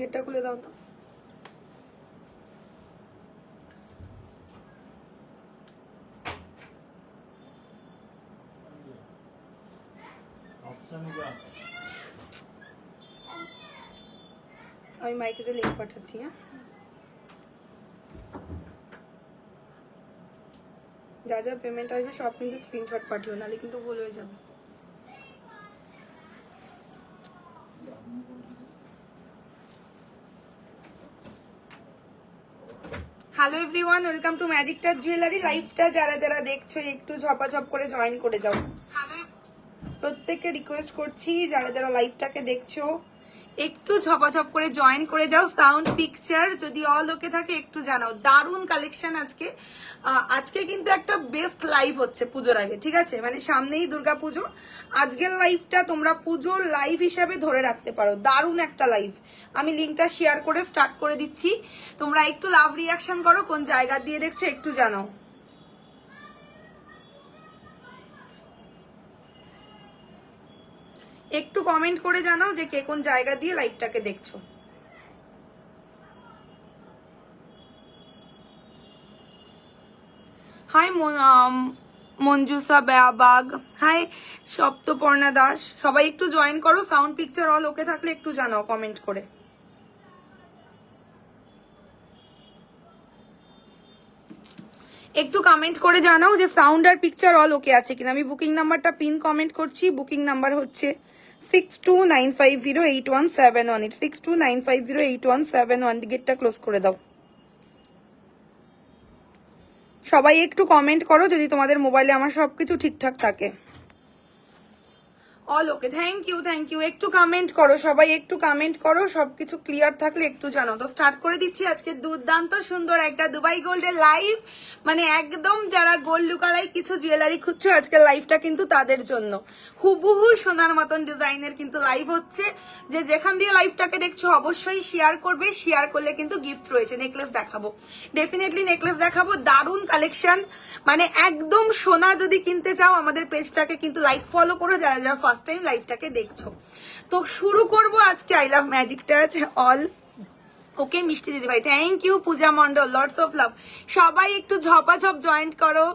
গেটটা খুলে দাও তো। আমি মাইকেতে লিঙ্ক পাঠাচ্ছি। হ্যাঁ, যা যা পেমেন্ট আসবে সব কিন্তু স্ক্রিনশট পাঠিও, নাহলে কিন্তু ভুল হয়ে যাবে। Hello everyone, welcome to magic touch jewellery. লাইভটা যারা যারা দেখছো একটু ঝপাঝপ করে জয়েন করে যাও। প্রত্যেককে রিকোয়েস্ট করছি যারা যারা লাইভটাকে দেখছো একটু ঝপাঝপ করে জয়েন করে যাও। সাউন্ড পিকচার যদি অল ওকে থাকে একটু জানাও। দারুণ কালেকশন আজকে। আজকে কিন্তু একটা বেস্ট লাইভ হচ্ছে পুজোর আগে, ঠিক আছে? মানে সামনেই দুর্গাপুজো, আজকের লাইভটা তোমরা পুজোর লাইভ হিসাবে ধরে রাখতে পারো। দারুণ একটা লাইভ। আমি লিঙ্কটা শেয়ার করে স্টার্ট করে দিচ্ছি। তোমরা একটু লাভ রিয়াকশন করো, কোন জায়গা দিয়ে দেখছো একটু জানাও। একটু কমেন্ট করে জানাও যে কে কোন জায়গা দিয়ে লাইভটাকে দেখছো। High Manjusha bug, high Saptaparna Das, সবাই একটু জয়েন করো। সাউন্ড পিকচার অল ওকে থাকলে একটু জানাও কমেন্ট করে। একটু কমেন্ট করে জানাও যে সাউন্ড আর পিকচার অল ওকে আছে কিনা। আমি বুকিং নাম্বারটা পিন কমেন্ট করছি। বুকিং নাম্বার হচ্ছে 6295081718, 6295081718। গেটটা ক্লোজ করে দাও। সবাই একটু কমেন্ট করো যদি তোমাদের মোবাইলে আমার সবকিছু ঠিকঠাক থাকে। All okay, thank you thank you. একটু কমেন্ট করো, সবাই একটু কমেন্ট করো, সবকিছু ক্লিয়ার থাকলে একটু জানো। তো স্টার্ট করে দিচ্ছি আজকে দুর্দান্ত সুন্দর একটা দুবাই গোল্ডের লাইভ। মানে একদম যারা গোল্ড লুকালাই কিছু জুয়েলারি খুঁজছো, আজকের লাইভটা কিন্তু তাদের জন্য। হুবহু সোনার মতন ডিজাইনের কিন্তু লাইভ হচ্ছে। যে যেখান দিয়ে লাইভটাকে দেখছো অবশ্যই শেয়ার করবে। শেয়ার করলে কিন্তু গিফট রয়েছে। নেকলেস দেখাবো, ডেফিনেটলি নেকলেস দেখাবো। দারুণ কালেকশন, মানে একদম সোনা। যদি কিনতে চাও আমাদের পেজটাকে কিন্তু লাইক ফলো করো যারা যারা ফার্স্ট টাইম লাইভটাকে দেখছো। তো শুরু করব আজকে। I love magic touch all okay. মিষ্টি দিদি ভাই, thank you. Puja Mondal, lords of love. সবাই একটু ঝপাঝপ জয়েন্ট করো।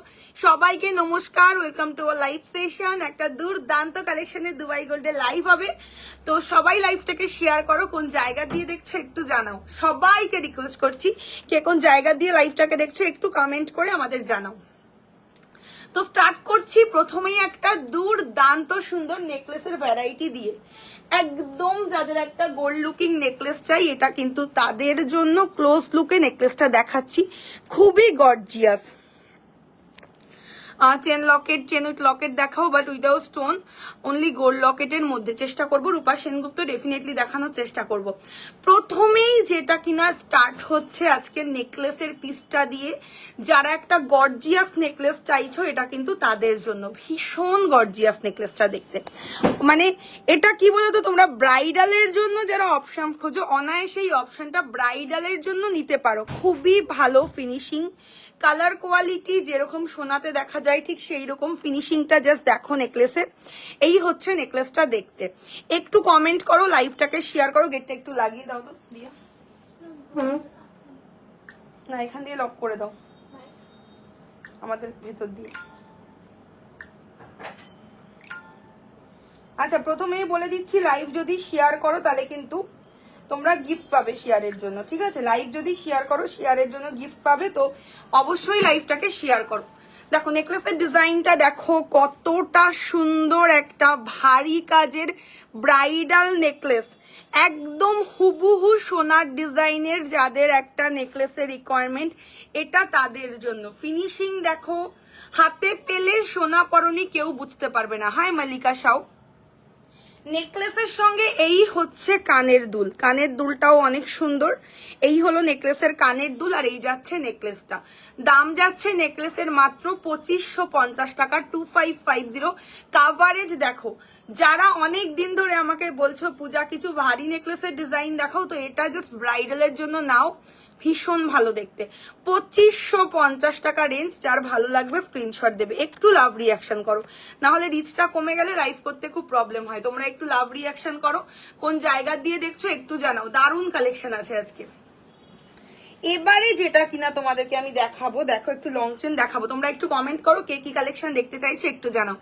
সবাইকে নমস্কার, welcome to our live session. একটা দুর্দান্ত কালেকশনের দুবাই গোল্ডের লাইভ হবে। তো সবাই লাইভটাকে শেয়ার করো, কোন জায়গা দিয়ে দেখছো একটু জানাও। সবাইকে রিকোয়েস্ট করছি কে কোন জায়গা দিয়ে লাইভটাকে দেখছো একটু কমেন্ট করে আমাদের জানাও। তো স্টার্ট করছি প্রথমেই একটা দুর্দান্ত সুন্দর নেকলেসের ভ্যারাইটি দিয়ে। একদম যাদের একটা গোল্ড লুকিং নেকলেস চাই, এটা কিন্তু তাদের জন্য ক্লোজ লুকে নেকলেসটা দেখাচ্ছি। খুবই gorgeous. Chain locket, chain with locket দেখাও, but without stone, only gold লকেটের মধ্যে চেষ্টা করব। রূপা সেনগুপ্ত ডেফিনেটলি দেখানোর চেষ্টা করব। প্রথমেই যেটা কিনা স্টার্ট হচ্ছে আজকে নেকলেসের পিসটা দিয়ে। যারা একটা গর্জিয়াস নেকলেস চাইছো এটা কিন্তু তাদের জন্য। ভীষণ গর্জিয়াস নেকলেসটা দেখতে। মানে এটা কি বলতো, তোমরা ব্রাইডালের জন্য যারা অপশন খোঁজো অনায়াসে এই অপশনটা ব্রাইডালের জন্য নিতে পারো। খুবই ভালো ফিনিশিং, কালার কোয়ালিটি যেরকম সোনাতে দেখা যায় ঠিক সেই রকম ফিনিশিংটা জাস্ট দেখো নেকলেসের। এই হচ্ছে নেকলেসটা দেখতে। একটু কমেন্ট করো, লাইভটাকে শেয়ার করো। গেটটা একটু লাগিয়ে দাও তো দিয়া, না এখান দিয়ে লক করে দাও আমাদের ভেতর দিয়ে। আচ্ছা, প্রথমেই বলে দিচ্ছি লাইভ যদি শেয়ার করো তাহলে কিন্তু তোমরা গিফট পাবে শেয়ারের জন্য, ঠিক আছে? লাইভ যদি শেয়ার করো শেয়ারের জন্য গিফট পাবে। তো অবশ্যই লাইভটাকে শেয়ার করো। দেখো নেকলেসের ডিজাইনটা দেখো কতটা সুন্দর। একটা ভারী কাজের ব্রাইডাল নেকলেস, একদম হুবহু সোনার ডিজাইনের। যাদের একটা নেকলেসের রিকোয়ারমেন্ট এটা তাদের জন্য। ফিনিশিং দেখো, হাতে পেলে সোনা পরনি কেউ বুঝতে পারবে না। হাই মালিকা সাউ। নেকলেসের সঙ্গে এই হচ্ছে কানের দুল। কানের দুলটাও অনেক সুন্দর। এই হলো নেকলেসের কানের দুল, আর এই যাচ্ছে নেকলেসটা। দাম যাচ্ছে নেকলেসের মাত্র 2550 টাকা, 2550। কাভারেজ দেখো, যারা অনেক দিন ধরে আমাকে বলছো পূজা কিছু ভারী নেকলেসের ডিজাইন দেখাও, তো এটা জাস্ট ব্রাইডালের জন্য নাও। ভীষণ ভালো দেখতে। 2550 টাকা রেঞ্জ। যার ভালো লাগবে স্ক্রিনশট দেবে। একটু লাভ রিয়াকশন করো, না হলে রিচটা কমে গেলে লাইভ করতে খুব প্রবলেম হয়। তোমরা একটু লাভ রিয়াকশন করো, কোন জায়গা দিয়ে দেখছো একটু জানাও। দারুণ কালেকশন আছে আজকে। এবারে যেটা কিনা তোমাদেরকে আমি দেখাবো, দেখো একটু লং চেন দেখাবো, তোমরা একটু কমেন্ট করো কে কি কালেকশন দেখতে চাইছে একটু জানাও।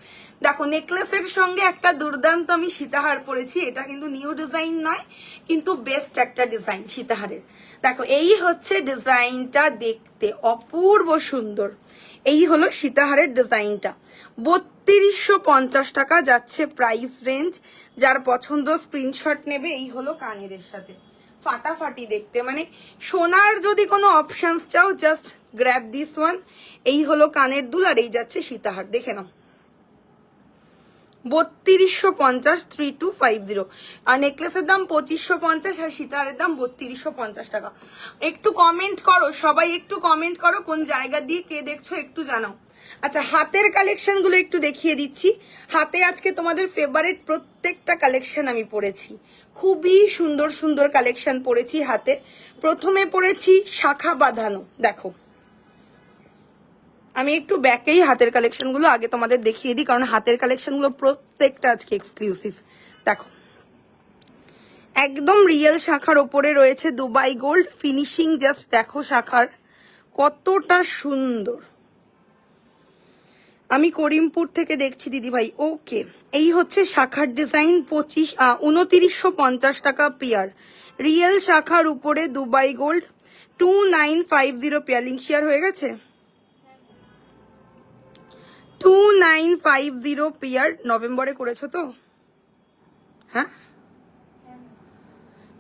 দেখো নেকলেসের সঙ্গে একটা দুর্দান্ত আমি সীতাহার পরেছি, এটা কিন্তু নিউ ডিজাইন নয়, কিন্তু বেস্ট একটা ডিজাইন সীতাহারের। দেখো এই হচ্ছে ডিজাইনটা, দেখতে অপূর্ব সুন্দর। এই হলো সীতাহারের ডিজাইনটা, 3250 টাকা যাচ্ছে প্রাইস রেঞ্জ। যার পছন্দ স্ক্রিনশট নেবে। এই হলো কানের সাথে, ফাটাফাটি দেখতে, মানে সোনার যদি কোনো অপশনস চাও জাস্ট গ্র্যাব দিস ওয়ান। এই হলো কানের দুল, আর এই যাচ্ছে সীতাহার, দেখে নাও 3250, 3250। আর নেকলেসের দাম 2550 আর সীতাহারের দাম 3250 টাকা। একটু কমেন্ট করো সবাই, একটু কমেন্ট করো কোন জায়গা দিয়ে কে দেখছো একটু জানাও। আচ্ছা হাতের কালেকশন গুলো একটু দেখিয়ে দিচ্ছি। হাতে আজকে তোমাদের ফেভারিট প্রত্যেকটা কালেকশন আমি পরেছি, খুবই সুন্দর সুন্দর কালেকশন পরেছি হাতে। প্রথমে পরেছি শাখা বাঁধানো, দেখো আমি একটু ব্যাকেই হাতের কালেকশন গুলো আগে তোমাদের দেখিয়ে দিই, কারণ হাতের কালেকশন গুলো প্রত্যেকটা আজকে এক্সক্লুসিভ। দেখো একদম রিয়েল শাখার ওপরে রয়েছে দুবাই গোল্ড ফিনিশিং, জাস্ট দেখো শাখার কতটা সুন্দর। আমি করিমপুর থেকে দেখছি দিদি ভাই, ওকে। এই হচ্ছে শাখার ডিজাইন, 2950 টাকা পেয়ার, রিয়েল শাখার উপরে Dubai gold 2950 pair. Link share হয়ে গেছে, 2950 পেয়ার। নভেম্বরে করেছো তো? হ্যাঁ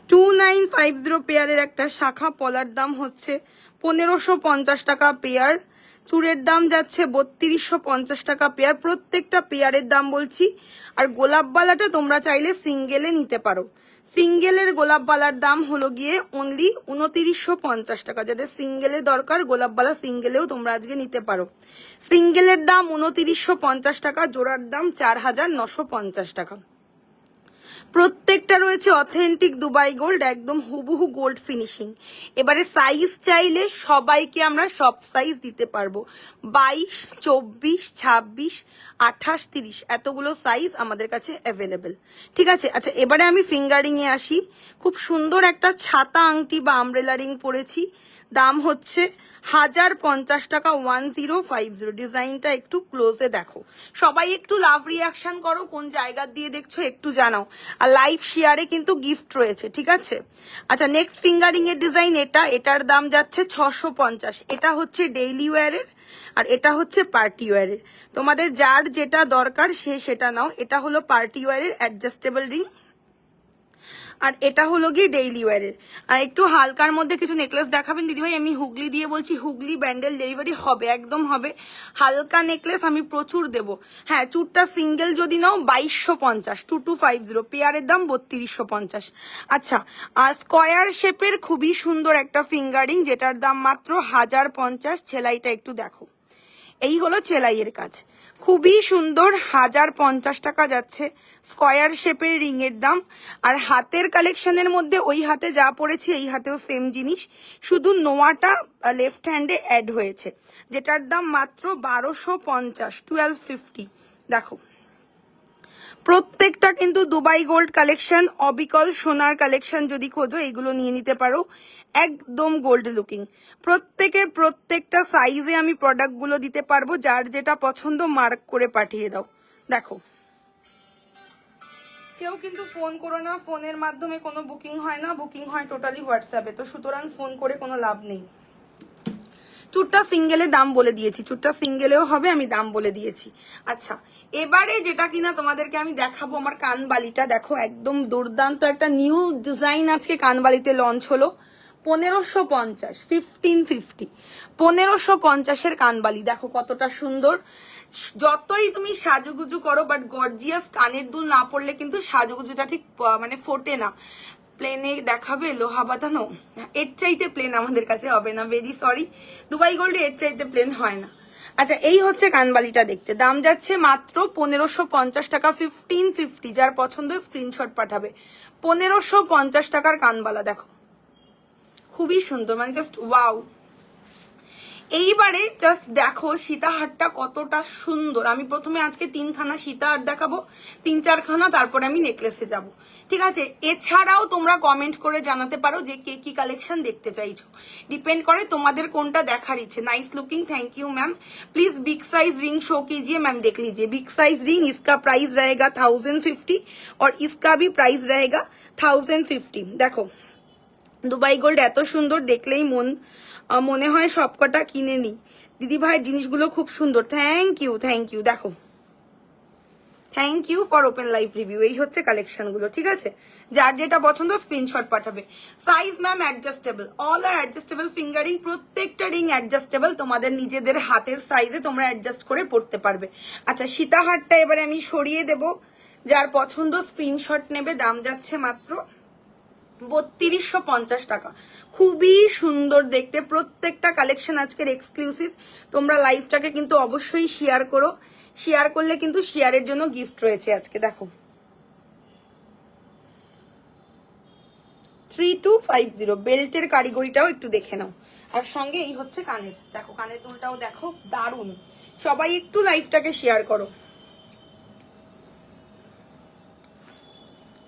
2950 পেয়ারের একটা শাখা পলার দাম হচ্ছে 1550 টাকা পেয়ার। চুড়ের দাম যাচ্ছে 3250 টাকা পেয়ার, প্রত্যেকটা পেয়ারের দাম বলছি। আর গোলাপ বালাটা তোমরা চাইলে সিঙ্গেলে নিতে পারো, সিঙ্গেলের গোলাপ বালার দাম হলো গিয়ে অনলি 2950 টাকা। যাদের সিঙ্গেলে দরকার গোলাপ বালা সিঙ্গেলেও তোমরা আজকে নিতে পারো। সিঙ্গেলের দাম 2950 টাকা, জোড়ার দাম 4950 টাকা। প্রত্যেকটা রয়েছে অথেন্টিক দুবাই গোল্ড, একদম হুবহু গোল্ড ফিনিশিং। এবারে সাইজ চাইলে সবাইকে আমরা সব সাইজ দিতে পারবো, 22, 24, 26, 28, 30 এতগুলো সাইজ আমাদের কাছে অ্যাভেলেবেল, ঠিক আছে। আচ্ছা এবারে আমি ফিঙ্গারিং এ আসি। খুব সুন্দর একটা ছাতা আংটি বা আমব্রেলা রিং পরেছি, দাম হচ্ছে 1050 টাকা, 1050। ডিজাইনটা একটু ক্লোজে দেখো, সবাই একটু লাভ রিয়াকশন করো, কোন জায়গা দিয়ে দেখছো একটু জানাও। আর লাইভ শেয়ারে কিন্তু গিফট রয়েছে, ঠিক আছে। আচ্ছা নেক্সট ফিঙ্গারিং এর ডিজাইন, এটার দাম যাচ্ছে 650। এটা হচ্ছে ডেইলি ওয়্যারের আর এটা হচ্ছে পার্টি ওয়্যারের, তোমাদের যার যেটা দরকার সে সেটা নাও। এটা হলো পার্টি ওয়্যারের অ্যাডজাস্টেবল রিং, আর এটা হলো গিয়ে ডেইলি ওয়্যারের। একটু হালকার মধ্যে কিছু নেকলেস দেখাবেন দিদিভাই? আমি হুগলি দিয়ে বলছি, হুগলি ব্যান্ডেল ডেলিভারি হবে, একদম হবে। হালকা নেকলেস আমি প্রচুর দেব। হ্যাঁ চুরটা সিঙ্গেল যদি নাও 2250, 2250, পেয়ারের দাম 3250। আচ্ছা আর স্কোয়ার শেপের খুবই সুন্দর একটা ফিঙ্গারিং, যেটার দাম মাত্র 1050। সেলাইটা একটু দেখো, এই হলো সেলাইয়ের কাজ, খুবই সুন্দর, 1050 টাকা যাচ্ছে স্কোয়ার শেপের রিং এর দাম। আর হাতের কালেকশনের মধ্যে ওই হাতে যা পড়েছি এই হাতেও সেম জিনিস, শুধু নোয়াটা লেফট হ্যান্ডে অ্যাড হয়েছে, যেটার দাম মাত্র 1250, 1250। দেখো প্রত্যেকটা কিন্তু দুবাই গোল্ড কালেকশন, অবিকল সোনার কালেকশন যদি খোঁজো এগুলো নিয়ে নিতে পারো, একদম গোল্ড লুকিং। প্রত্যেকটা সাইজে আমি প্রোডাক্টগুলো দিতে পারবো, যার যেটা পছন্দ মার্ক করে পাঠিয়ে দাও। দেখো কেউ কিন্তু ফোন করো না, ফোনের মাধ্যমে কোনো বুকিং হয় না, বুকিং হয় টোটালি হোয়াটসঅ্যাপে, তো সুতরাং ফোন করে কোনো লাভ নেই। চুটটা সিঙ্গেলে দাম বলে দিয়েছি, চুটটা সিঙ্গেলেও হবে, আমি দাম বলে দিয়েছি। আচ্ছা এবারে যেটা কিনা তোমাদেরকে আমি দেখাবো, আমার কানবালিটা দেখো, একদম দুর্দান্ত একটা নিউ ডিজাইন আজকে কানবালিতে লঞ্চ হলো, 1550, 1550, 1550-এর কানবালি। দেখো কতটা সুন্দর, যতই তুমি সাজুগুজু করো বাট গর্জিয়াস কানের দুল না পড়লে কিন্তু সাজুগুজুটা ঠিক মানে ফোটে না। প্লেনে দেখাবে লোহা বাঁধানো, এর চাইতে প্লেন আমাদের কাছে হবে না, ভেরি সরি, দুবাই গোল্ডে এর চাইতে প্লেন হয় না। আচ্ছা এই হচ্ছে কানবালিটা দেখতে, দাম যাচ্ছে মাত্র 1550 টাকা, 1550। যার পছন্দ স্ক্রিনশট পাঠাবে। 1550 টাকার কানবালা, দেখো খুবই সুন্দর, মানে জাস্ট ওয়াও। এইবারে জাস্ট দেখো সীতাহারটা কতটা সুন্দর। আমি প্রথমে আজকে 3খানা সীতাহার দেখাবো, 3-4খানা, তারপরে আমি নেকলেসে যাব, ঠিক আছে? এছাড়াও তোমরা কমেন্ট করে জানাতে পারো যে কে কি কালেকশন দেখতে চাইছো, ডিপেন্ড করে তোমাদের কোনটা দেখার ইচ্ছে। Nice looking, thank you ma'am. Please big size ring show कीजिए मैम, देख लीजिए बिग साइज रिंग, इसका प्राइस रहेगा 1050 और इसका भी प्राइस रहेगा 1050। देखो দুবাই গোল্ড এত সুন্দর, দেখলেই মনে হয় সবকটা কিনে নি। দিদি ভাইয়ের জিনিসগুলো খুব সুন্দর, থ্যাংক ইউ। দেখো thank you for open live review. এই হচ্ছে কালেকশন গুলো, ঠিক আছে? যার যেটা পছন্দ স্ক্রিনশট পাঠাবে। সাইজ ম্যাম অ্যাডজাস্টেবল, অল আর অ্যাডজাস্টেবল ফিঙ্গারিং, প্রত্যেকটা রিং অ্যাডজাস্টেবল, তোমাদের নিজেদের হাতের সাইজে তোমরা অ্যাডজাস্ট করে পড়তে পারবে। আচ্ছা সীতাহারটা এবারে আমি সরিয়ে দেব, যার পছন্দ স্ক্রিনশট নেবে। দাম যাচ্ছে মাত্র 3250 টাকা। খুবই সুন্দর দেখতে, প্রত্যেকটা কালেকশন আজকের এক্সক্লুসিভ। তোমরা লাইভটাকে কিন্তু অবশ্যই শেয়ার করো, শেয়ার করলে কিন্তু শেয়ারের জন্য গিফট রয়েছে আজকে। দেখো 3250, বেল্টের কারিগরিটাও একটু দেখে নাও। আর সঙ্গে এই হচ্ছে কানের, দেখো কানের দুলটাও দেখো দারুণ। সবাই একটু লাইভটাকে শেয়ার করো।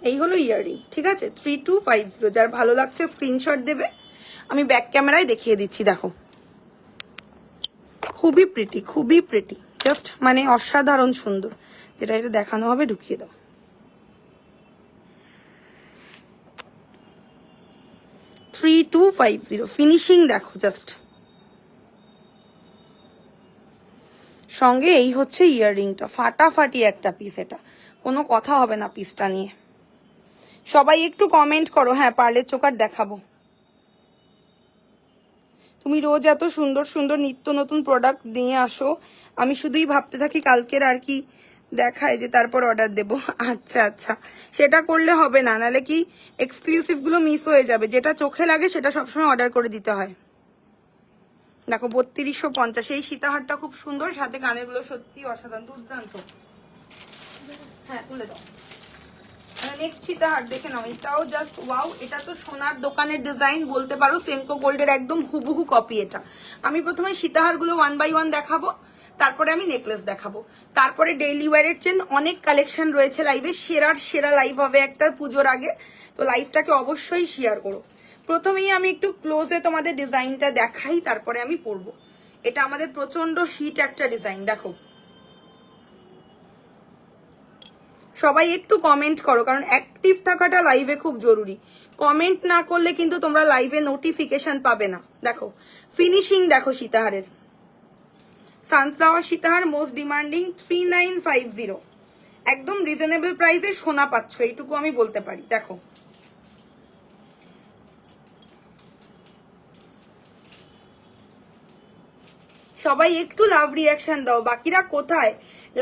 এই হলো ইয়াররিং, ঠিক আছে? 3250, যার ভালো লাগছে স্ক্রিনশট দেবে। আমি ব্যাক ক্যামেরায় দেখিয়ে দিচ্ছি, দেখো খুবই প্রিটি, জাস্ট মানে অসাধারণ সুন্দর। যেটা এটা দেখানো হবে ঢুকিয়ে দাও। ফিনিশিং দেখো জাস্ট। সঙ্গে এই হচ্ছে ইয়াররিংটা, ফাটাফাটি একটা পিস, এটা কোনো কথা হবে না পিসটা নিয়ে। সবাই একটু কমেন্ট করো। হ্যাঁ পার্লের চোকার দেখাবো। তুমি রোজ এত সুন্দর সুন্দর নিত্য নতুন প্রোডাক্ট নিয়ে আসো, আমি শুধুই ভাবতে থাকি কালকের আর কি দেখায় যে তারপর অর্ডার দেব। আচ্ছা সেটা করলে হবে না, নাহলে কি এক্সক্লুসিভ গুলো মিস হয়ে যাবে। যেটা চোখে লাগে সেটা সবসময় অর্ডার করে দিতে হয়। দেখো 3250, এই সীতাহারটা খুব সুন্দর, সাথে কানের গুলো সত্যি অসাধারণ, দুর্দান্ত। হ্যাঁ তুলে দাও। নেক্সট সীতাহার দেখে নাও, এটাও জাস্ট ওয়াও। এটা তো সোনার দোকানের ডিজাইন বলতে পারো, সেনকো গোল্ডের একদম হুবহু কপি এটা। আমি প্রথমে সীতাহার গুলো 1 বাই 1 দেখাবো, তারপরে আমি নেকলেস দেখাবো, তারপরে ডেইলি ওয়্যারের চেন অনেক কালেকশন রয়েছে লাইভে। সেরা লাইভ হবে একটা পুজোর আগে, তো লাইভটাকে অবশ্যই শেয়ার করো। প্রথমেই আমি একটু ক্লোজে তোমাদের ডিজাইনটা দেখাই, তারপরে আমি পরবো। এটা আমাদের প্রচন্ড হিট একটা ডিজাইন, দেখো সবাই একটু কমেন্ট করো, কারণ অ্যাক্টিভ থাকাটা লাইভে খুব জরুরি। কমেন্ট না করলে কিন্তু তোমরা লাইভে নোটিফিকেশন পাবে না। দেখো ফিনিশিং দেখো সীতাহারের, সানফ্লাওয়ার সীতাহার মোস্ট ডিমান্ডিং, 3950, একদম রিজনেবল প্রাইসে সোনা পাচ্ছ, এইটুকু আমি বলতে পারি। দেখো সবাই একটু লাভ রিয়াকশন দাও, বাকিরা কোথায়?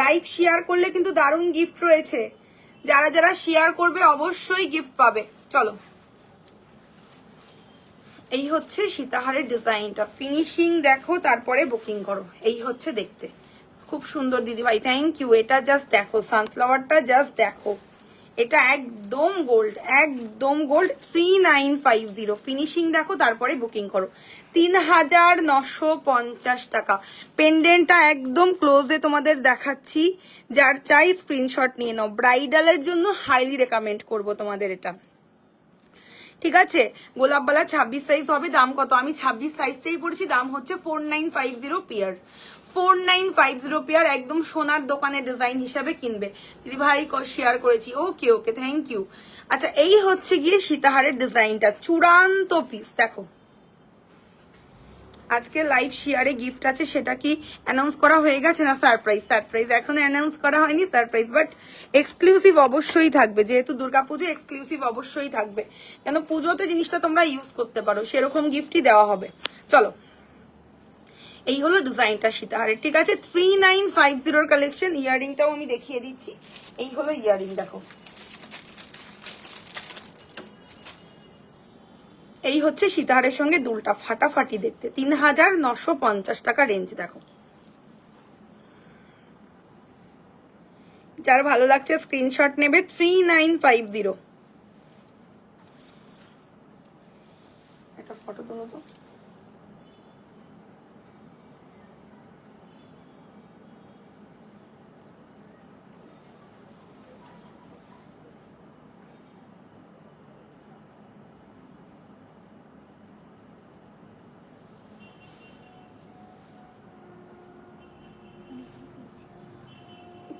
লাইভ শেয়ার করলে কিন্তু দারুণ গিফট রয়েছে, যারা যারা শেয়ার করবে অবশ্যই গিফট পাবে। চলো এই হচ্ছে সীতাহারের ডিজাইনটা, ফিনিশিং দেখো, তারপরে বুকিং করো। এই হচ্ছে দেখতে খুব সুন্দর দিদি ভাই, থ্যাংক ইউ। এটা জাস্ট দেখো, সানফ্লাওয়ারটা জাস্ট দেখো, এটা একদম গোল্ড, একদম গোল্ড। 3950, ফিনিশিং দেখো, তারপরে বুকিং করো। 3950 টাকা। পেন্ডেন্টটা একদম ক্লোজে তোমাদের দেখাচ্ছি, যার চাই স্ক্রিনশট নিয়ে নাও। ব্রাইডালের জন্য হাইলি রেকমেন্ড করব তোমাদের এটা, ঠিক আছে? গোলাপবালা 26 সাইজ হবে। দাম কত? আমি 26 সাইজটাই পড়েছি, দাম হচ্ছে 4950 পেয়ার। 4950 পেয়ার, একদম সোনার দোকানের ডিজাইন হিসাবে কিনবে। দিদি ভাই শেয়ার করেছি, ওকে থ্যাংক ইউ। আচ্ছা এই হচ্ছে গিয়ে সীতাহারের ডিজাইনটা, চূড়ান্ত পিস। দেখো আজকে লাইভ শেয়ারে গিফট আছে, সেটা কি অ্যানাউন্স করা হয়ে গেছে না? সারপ্রাইজ এখনো অ্যানাউন্স করা হয়নি, সারপ্রাইজ, বাট এক্সক্লুসিভ অবশ্যই থাকবে। যেহেতু দুর্গাপুজো, এক্সক্লুসিভ অবশ্যই থাকবে, কেন পুজোতে জিনিসটা তোমরা ইউজ করতে পারো, সেরকম গিফটই দেওয়া হবে। চলো এই হলো ডিজাইনটা সীতাহারের, ঠিক আছে? 3950 কালেকশন। ইয়াররিংটাও আমি দেখিয়ে দিচ্ছি, এই হলো ইয়াররিং। দেখো এই হচ্ছে সীতাহারের সঙ্গে দুলটা, ফাটাফাটি দেখতে। 3950 টাকা রেঞ্জ। দেখো যার ভালো লাগছে স্ক্রিনশট নেবে। 3950, একটা ফটো তুলো তো।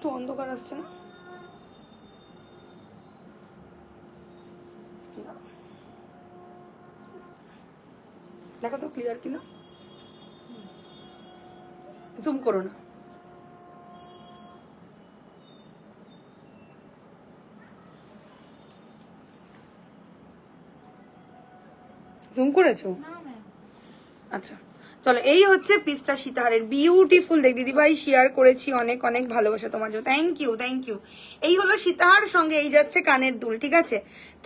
একটু অন্ধকার আসছে না? দেখো তো ক্লিয়ার কিনা, জুম করো না। জুম করেছো? আচ্ছা চলো, এই হচ্ছে পিসটা সীতাহারের, বিউটিফুল দেখ দিদি ভাই, শেয়ার করেছি, অনেক অনেক ভালোবাসা তোমার জন্য, থ্যাংক ইউ থ্যাংক ইউ। এই হলো সীতাহার, সঙ্গে এই যাচ্ছে কানের দুল, ঠিক আছে?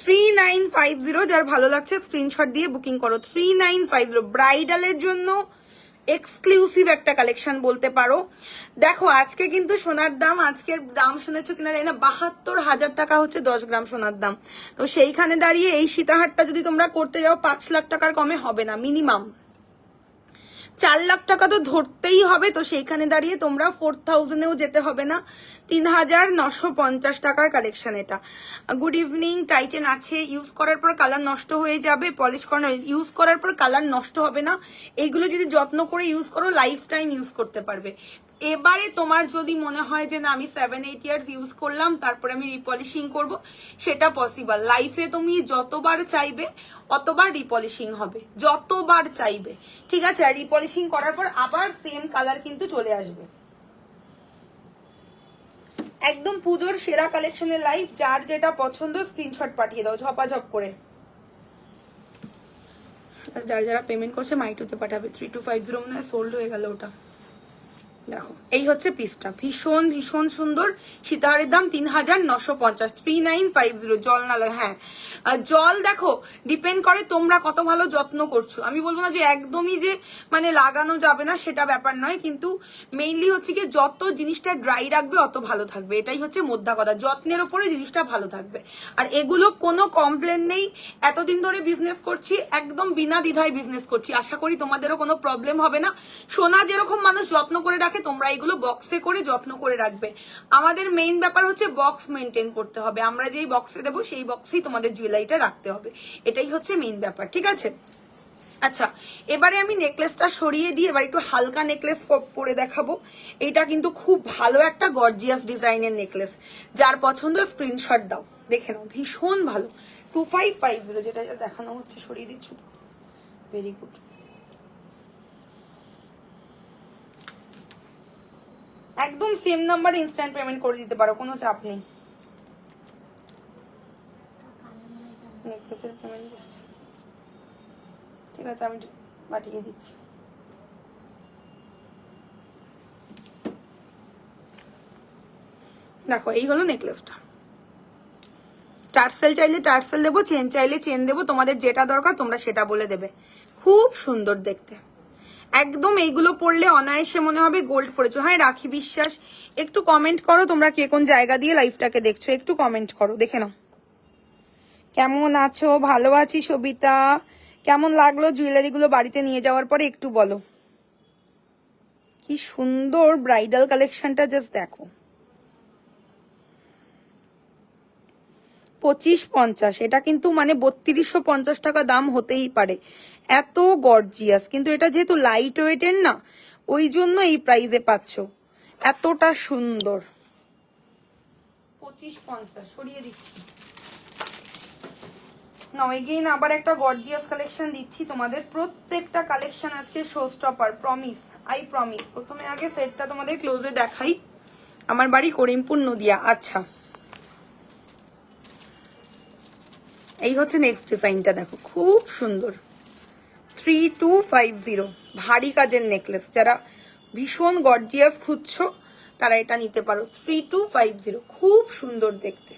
3950, যার ভালো লাগছে স্ক্রিনশট দিয়ে বুকিং করো। 3950 ব্রাইডালের জন্য এক্সক্লুসিভ একটা কালেকশন বলতে পারো। দেখো আজকে কিন্তু সোনার দাম, আজকের দাম শুনেছো কিনা জানি না, 72,000 টাকা হচ্ছে 10 গ্রাম সোনার দাম। তো সেইখানে দাঁড়িয়ে এই সীতাহারটা যদি তোমরা করতে যাও 5 লাখ টাকার কমে হবে না, মিনিমাম 4 লাখ টাকা তো ধরতেই হবে। তো সেইখানে দাঁড়িয়ে তোমরা 4000-এও যেতে হবে না, 3950 টাকার কালেকশন এটা। গুড ইভিনিং, টাইটেন আছে, ইউজ করার পর কালার নষ্ট হয়ে যাবে, পলিশ করানো ইউজ করার পর কালার নষ্ট হবে না। এইগুলো যদি যত্ন করে ইউজ করো লাইফ টাইম ইউজ করতে পারবে। এবারে তোমার যদি মনে হয় যে না আমি 7-8 ইয়ার্স ইউজ করলাম তারপরে আমি রিপলিশিং করব, সেটা পসিবল। লাইফে তুমি যতবার চাইবে অতবার রিপলিশিং হবে, যতবার চাইবে, ঠিক আছে? আর রিপলিশিং করার পর আবার সেম কালার কিন্তু চলে আসবে। একদম পুজোর সেরা কালেকশনের লাইফ, যার যেটা পছন্দ স্ক্রিনশট পাঠিয়ে দাও ঝপাঝপ করে। যারা যারা পেমেন্ট করছে মাইটুতে পাঠাবে। 3250 মনে হয় সোল্ড হয়ে গেল ওটা। দেখো এই হচ্ছে পিসটা, ভীষণ ভীষণ সুন্দর। সীতাহারের দাম 3950, 3950। জল নালার, হ্যাঁ জল দেখো ডিপেন্ড করে তোমরা কত ভালো যত্ন করছো। আমি বলবো না যে একদমই যে মানে লাগানো যাবে না, সেটা ব্যাপার নয়, কিন্তু মেইনলি হচ্ছে কি যত জিনিসটা ড্রাই রাখবে অত ভালো থাকবে, এটাই হচ্ছে মোদ্দা কথা। যত্নের ওপরে জিনিসটা ভালো থাকবে। আর এগুলো কোনো কমপ্লেন নেই, এতদিন ধরে বিজনেস করছি, একদম বিনা দ্বিধায় বিজনেস করছি, আশা করি তোমাদেরও কোনো প্রবলেম হবে না। সোনা যেরকম মানুষ যত্ন করে রাখে তোমরা এগুলো বক্সে করে যত্ন করে রাখবে। আমাদের মেইন ব্যাপার হচ্ছে বক্স মেনটেন করতে হবে, আমরা যেই বক্সে দেবো সেই বক্সেই তোমাদের জুয়েলারিটা রাখতে হবে, এটাই হচ্ছে মেইন ব্যাপার, ঠিক আছে? আচ্ছা এবারে আমি নেকলেসটা সরিয়ে দিয়ে এবার একটু হালকা নেকলেস পরে দেখাবো। এটা কিন্তু খুব ভালো একটা গর্জিয়াস ডিজাইনের নেকলেস, যার পছন্দ স্ক্রিনশট দাও, দেখে নাও, ভীষণ ভালো। 2550 যেটা দেখানো হচ্ছে, সরিয়ে দিচ্ছ তো, ভেরি গুড। একদম সেম নাম্বারে ইনস্ট্যান্ট পেমেন্ট করে দিতে পারো, কোনো চাপ নেই। নেকলেসের পেমেন্ট দিচ্ছি, ঠিক আছে আমি পাঠিয়ে দিচ্ছি। দেখো এই হলো নেকলেসটা, টার্সেল চাইলে টার্সেল দেবো, চেন চাইলে চেন দেবো, তোমাদের যেটা দরকার তোমরা সেটা বলে দেবে। খুব সুন্দর দেখতে, একদম এইগুলো পড়লে অনায়াসে মনে হবে গোল্ড পড়েছো। হ্যাঁ রাখি বিশ্বাস, একটু কমেন্ট করো তোমরা কে কোন জায়গা দিয়ে লাইভটাকে দেখছো, একটু কমেন্ট করো, দেখে নাও। কেমন আছো? ভালো আছি সবিতা। কেমন লাগলো জুয়েলারিগুলো বাড়িতে নিয়ে যাওয়ার পরে একটু বলো। কি সুন্দর ব্রাইডাল কালেকশনটা, জাস্ট দেখো। 2550, এটা কিন্তু মানে 3250 টাকা দাম হতেই পারে, এত গর্জিয়াস। কিন্তু এটা যেহেতু লাইট ওয়েটের না, ওই জন্য এই প্রাইসে পাচ্ছ, এতটা সুন্দর। 2550 সরিয়ে দিচ্ছি না, এগেইন আবার একটা গর্জিয়াস কালেকশন দিচ্ছি তোমাদের। প্রত্যেকটা কালেকশন আজকে show stopper, promise, I promise. প্রথমে আগে সেটটা তোমাদের ক্লোজে দেখাই। আমার বাড়ি করিমপুর নদিয়া। আচ্ছা এই হচ্ছে নেক্সট ডিজাইনটা, দেখো খুব সুন্দর। 3250, ভারী কাজের নেকলেস, যারা ভীষণ গর্জিয়াস খুঁজছো তারা এটা নিতে পারো। 3250, খুব সুন্দর দেখতে।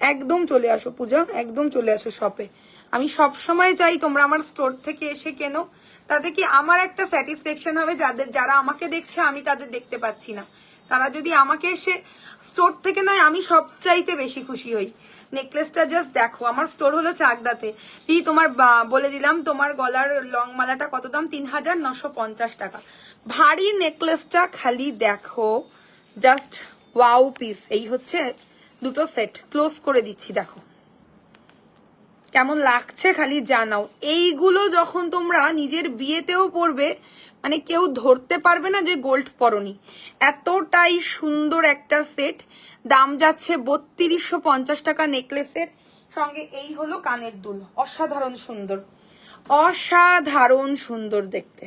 একদম চলে আসো পূজা, একদম চলে আসো শপে। আমি সব সময় চাই তোমরা আমার স্টোর থেকে এসে কেনো, তাতে কি আমার একটা স্যাটিসফ্যাকশন হবে, যারা আমাকে দেখছে আমি তাদের দেখতে পাচ্ছি না, তারা যদি আমাকে এসে স্টোর থেকে নেয় আমি সবচাইতে বেশি খুশি হই। নেকলেসটা জাস্ট দেখো, আমার স্টোর হলো চাকদাতে। দিদি তোমার বলে দিলাম তোমার গলার লং মালাটা কত দাম? 3950 টাকা। ভারী নেকলেসটা খালি দেখো, জাস্ট ওয়াও পিস। এই হচ্ছে দুটো সেট, ক্লোজ করে দিচ্ছি, দেখো কেমন লাগছে খালি জানাও। এইগুলো যখন তোমরা নিজের বিয়েতেও পরবে মানে কেউ ধরতে পারবে না যে গোল্ড পরনি। এতটাই সুন্দর একটা সেট, দাম যাচ্ছে 3250 টাকা নেকলেসের সঙ্গে। এই হলো কানের দুল, অসাধারণ সুন্দর, অসাধারণ সুন্দর দেখতে।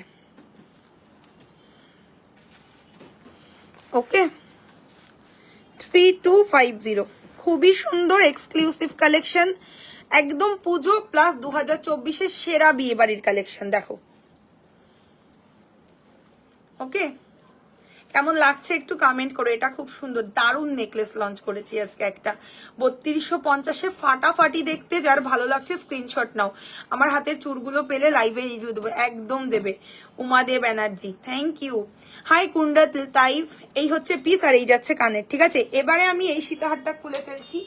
ওকে, 3250, খুবই সুন্দর এক্সক্লুসিভ কালেকশন, একদম পুজো প্লাস 2024-এর সেরা বিয়ে বাড়ির কালেকশন। দেখো ওকে, কেমন লাগছে একটু কমেন্ট করো। এটা খুব সুন্দর দারুণ নেকলেস লঞ্চ করেছি আজকে একটা 3250-এ, ফাটাফাটি দেখতে। যার ভালো লাগছে স্ক্রিনশট নাও। আমার হাতের চুড়গুলো পেলে লাইভে রিভিউ দেবো, একদম দেবে। উমাদে ব্যানার্জি, থ্যাংক ইউ। হাই কুন্ডা তাইফ, এই হচ্ছে পিস আর এই যাচ্ছে কানের। ঠিক আছে, এবারে আমি এই সীতাহারটা খুলে ফেলছি।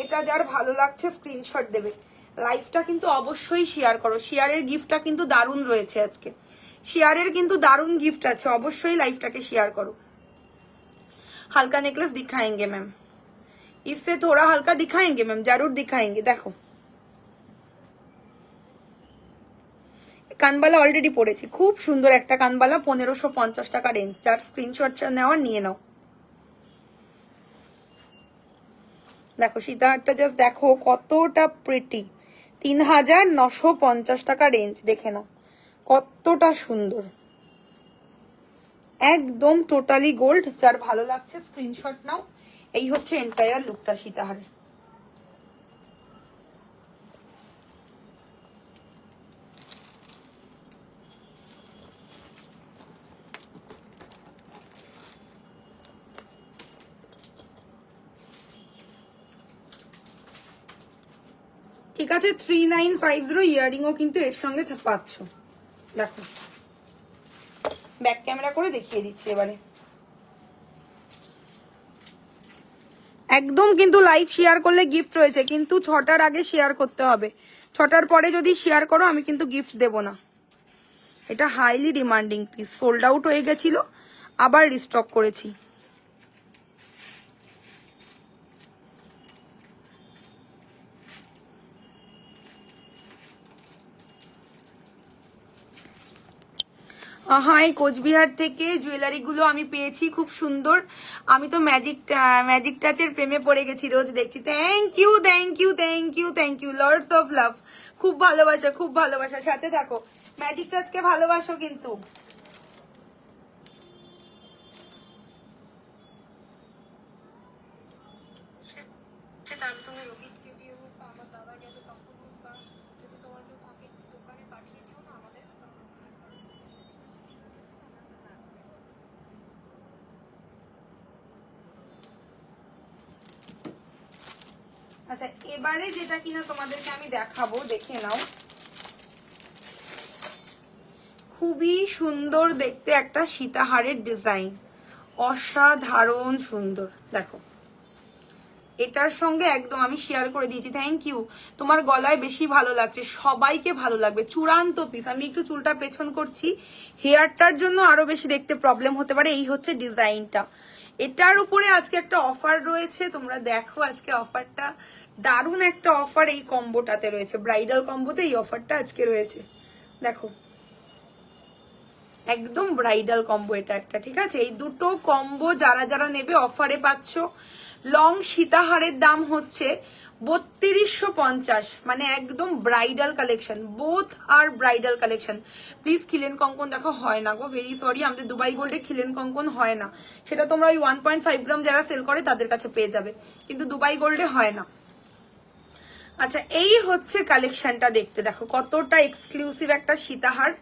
এটা যার ভালো লাগছে স্ক্রিনশট দেবে। লাইভটা কিন্তু অবশ্যই শেয়ার করো, শেয়ারের গিফটটা কিন্তু দারুণ রয়েছে আজকে, शेयर किंतु दारुण गिफ्ट আছে, অবশ্যই লাইভটাকে শেয়ার করো। हल्का नेकलेस दिखाएंगे मैम, इससे थोड़ा हल्का दिखाएंगे मैम, जरूर दिखाएंगे। देखो কানবালা অলরেডি পড়েছি, খুব সুন্দর একটা কানবালা, 1550 টাকা রেঞ্জ। যার স্ক্রিনশট নেওয়ার নিয়ে নাও। দেখো সীতাহারটা জাস্ট দেখো কতটা প্রিটি, 3950 টাকা রেঞ্জ। দেখে নাও কতটা সুন্দর, একদম টোটালি গোল্ড। যার ভালো লাগছে স্ক্রিনশট নাও। এই হচ্ছে এন্টায়ার লুকটা সীতাহারের। ঠিক আছে, 3950 ইয়ারিংও কিন্তু এর সঙ্গে পাচ্ছ। দেখো ব্যাক ক্যামেরা করে দেখিয়ে দিচ্ছি এবারে। একদম কিন্তু লাইভ শেয়ার করলে গিফট রয়েছে, কিন্তু 6টার আগে শেয়ার করতে হবে। 6টার পরে যদি শেয়ার করো আমি কিন্তু গিফট দেব না। এটা highly demanding piece, sold out হয়ে গেছিল, আবার রিস্টক করেছি। হাই কোচবিহার থেকে জুয়েলারি গুলো আমি পেয়েছি, খুব সুন্দর। আমি তো ম্যাজিক টাচের প্রেমে পড়ে গেছি, রোজ দেখছি। Thank you thank you thank you thank you, lords of love. খুব ভালোবাসা, খুব ভালোবাসা, সাথে থাকো। ম্যাজিক টাচকে ভালোবাসো কিন্তু। আচ্ছা এবারে যেটা কিনা তোমাদেরকে আমি দেখাবো, দেখে নাও। খুবই সুন্দর দেখতে একটা সীতাহারের ডিজাইন, অসাধারণ সুন্দর। দেখো এটার সঙ্গে একদম আমি শেয়ার করে দিয়েছি। থ্যাংক ইউ, তোমার গলায় বেশি ভালো লাগছে, সবাইকে ভালো লাগবে। চূড়ান্ত পিস। আমি একটু চুলটা পেছন করছি, হেয়ারটার জন্য আরো বেশি দেখতে প্রবলেম হতে পারে। এই হচ্ছে ডিজাইনটা। এটার উপরে আজকে একটা অফার রয়েছে, তোমরা দেখো আজকে অফারটা, দারুণ একটা অফার এই কম্বোটাতে রয়েছে। ব্রাইডাল কম্বোতে এই অফারটা আজকে রয়েছে। দেখো একদম ব্রাইডাল কম্বো এটা একটা। ঠিক আছে, এই দুটো কম্বো যারা যারা নেবে অফারে পাচ্ছ। লং সীতাহারের দাম হচ্ছে 3250, মানে একদম ব্রাইডাল কালেকশন, বোথ আর ব্রাইডাল কালেকশন। প্লিজ খিলেন কঙ্কন দেখো হয় না গো, ভেরি সরি, আমাদের দুবাই গোল্ডে খিলেন কঙ্কন হয় না। সেটা তোমরা ওই 1.5 গ্রাম যারা সেল করে তাদের কাছে পেয়ে যাবে, কিন্তু দুবাই গোল্ডে হয় না। আচ্ছা এই হচ্ছে কালেকশনটা, দেখতে দেখো কতটা এক্সক্লুসিভ একটা সীতাহার।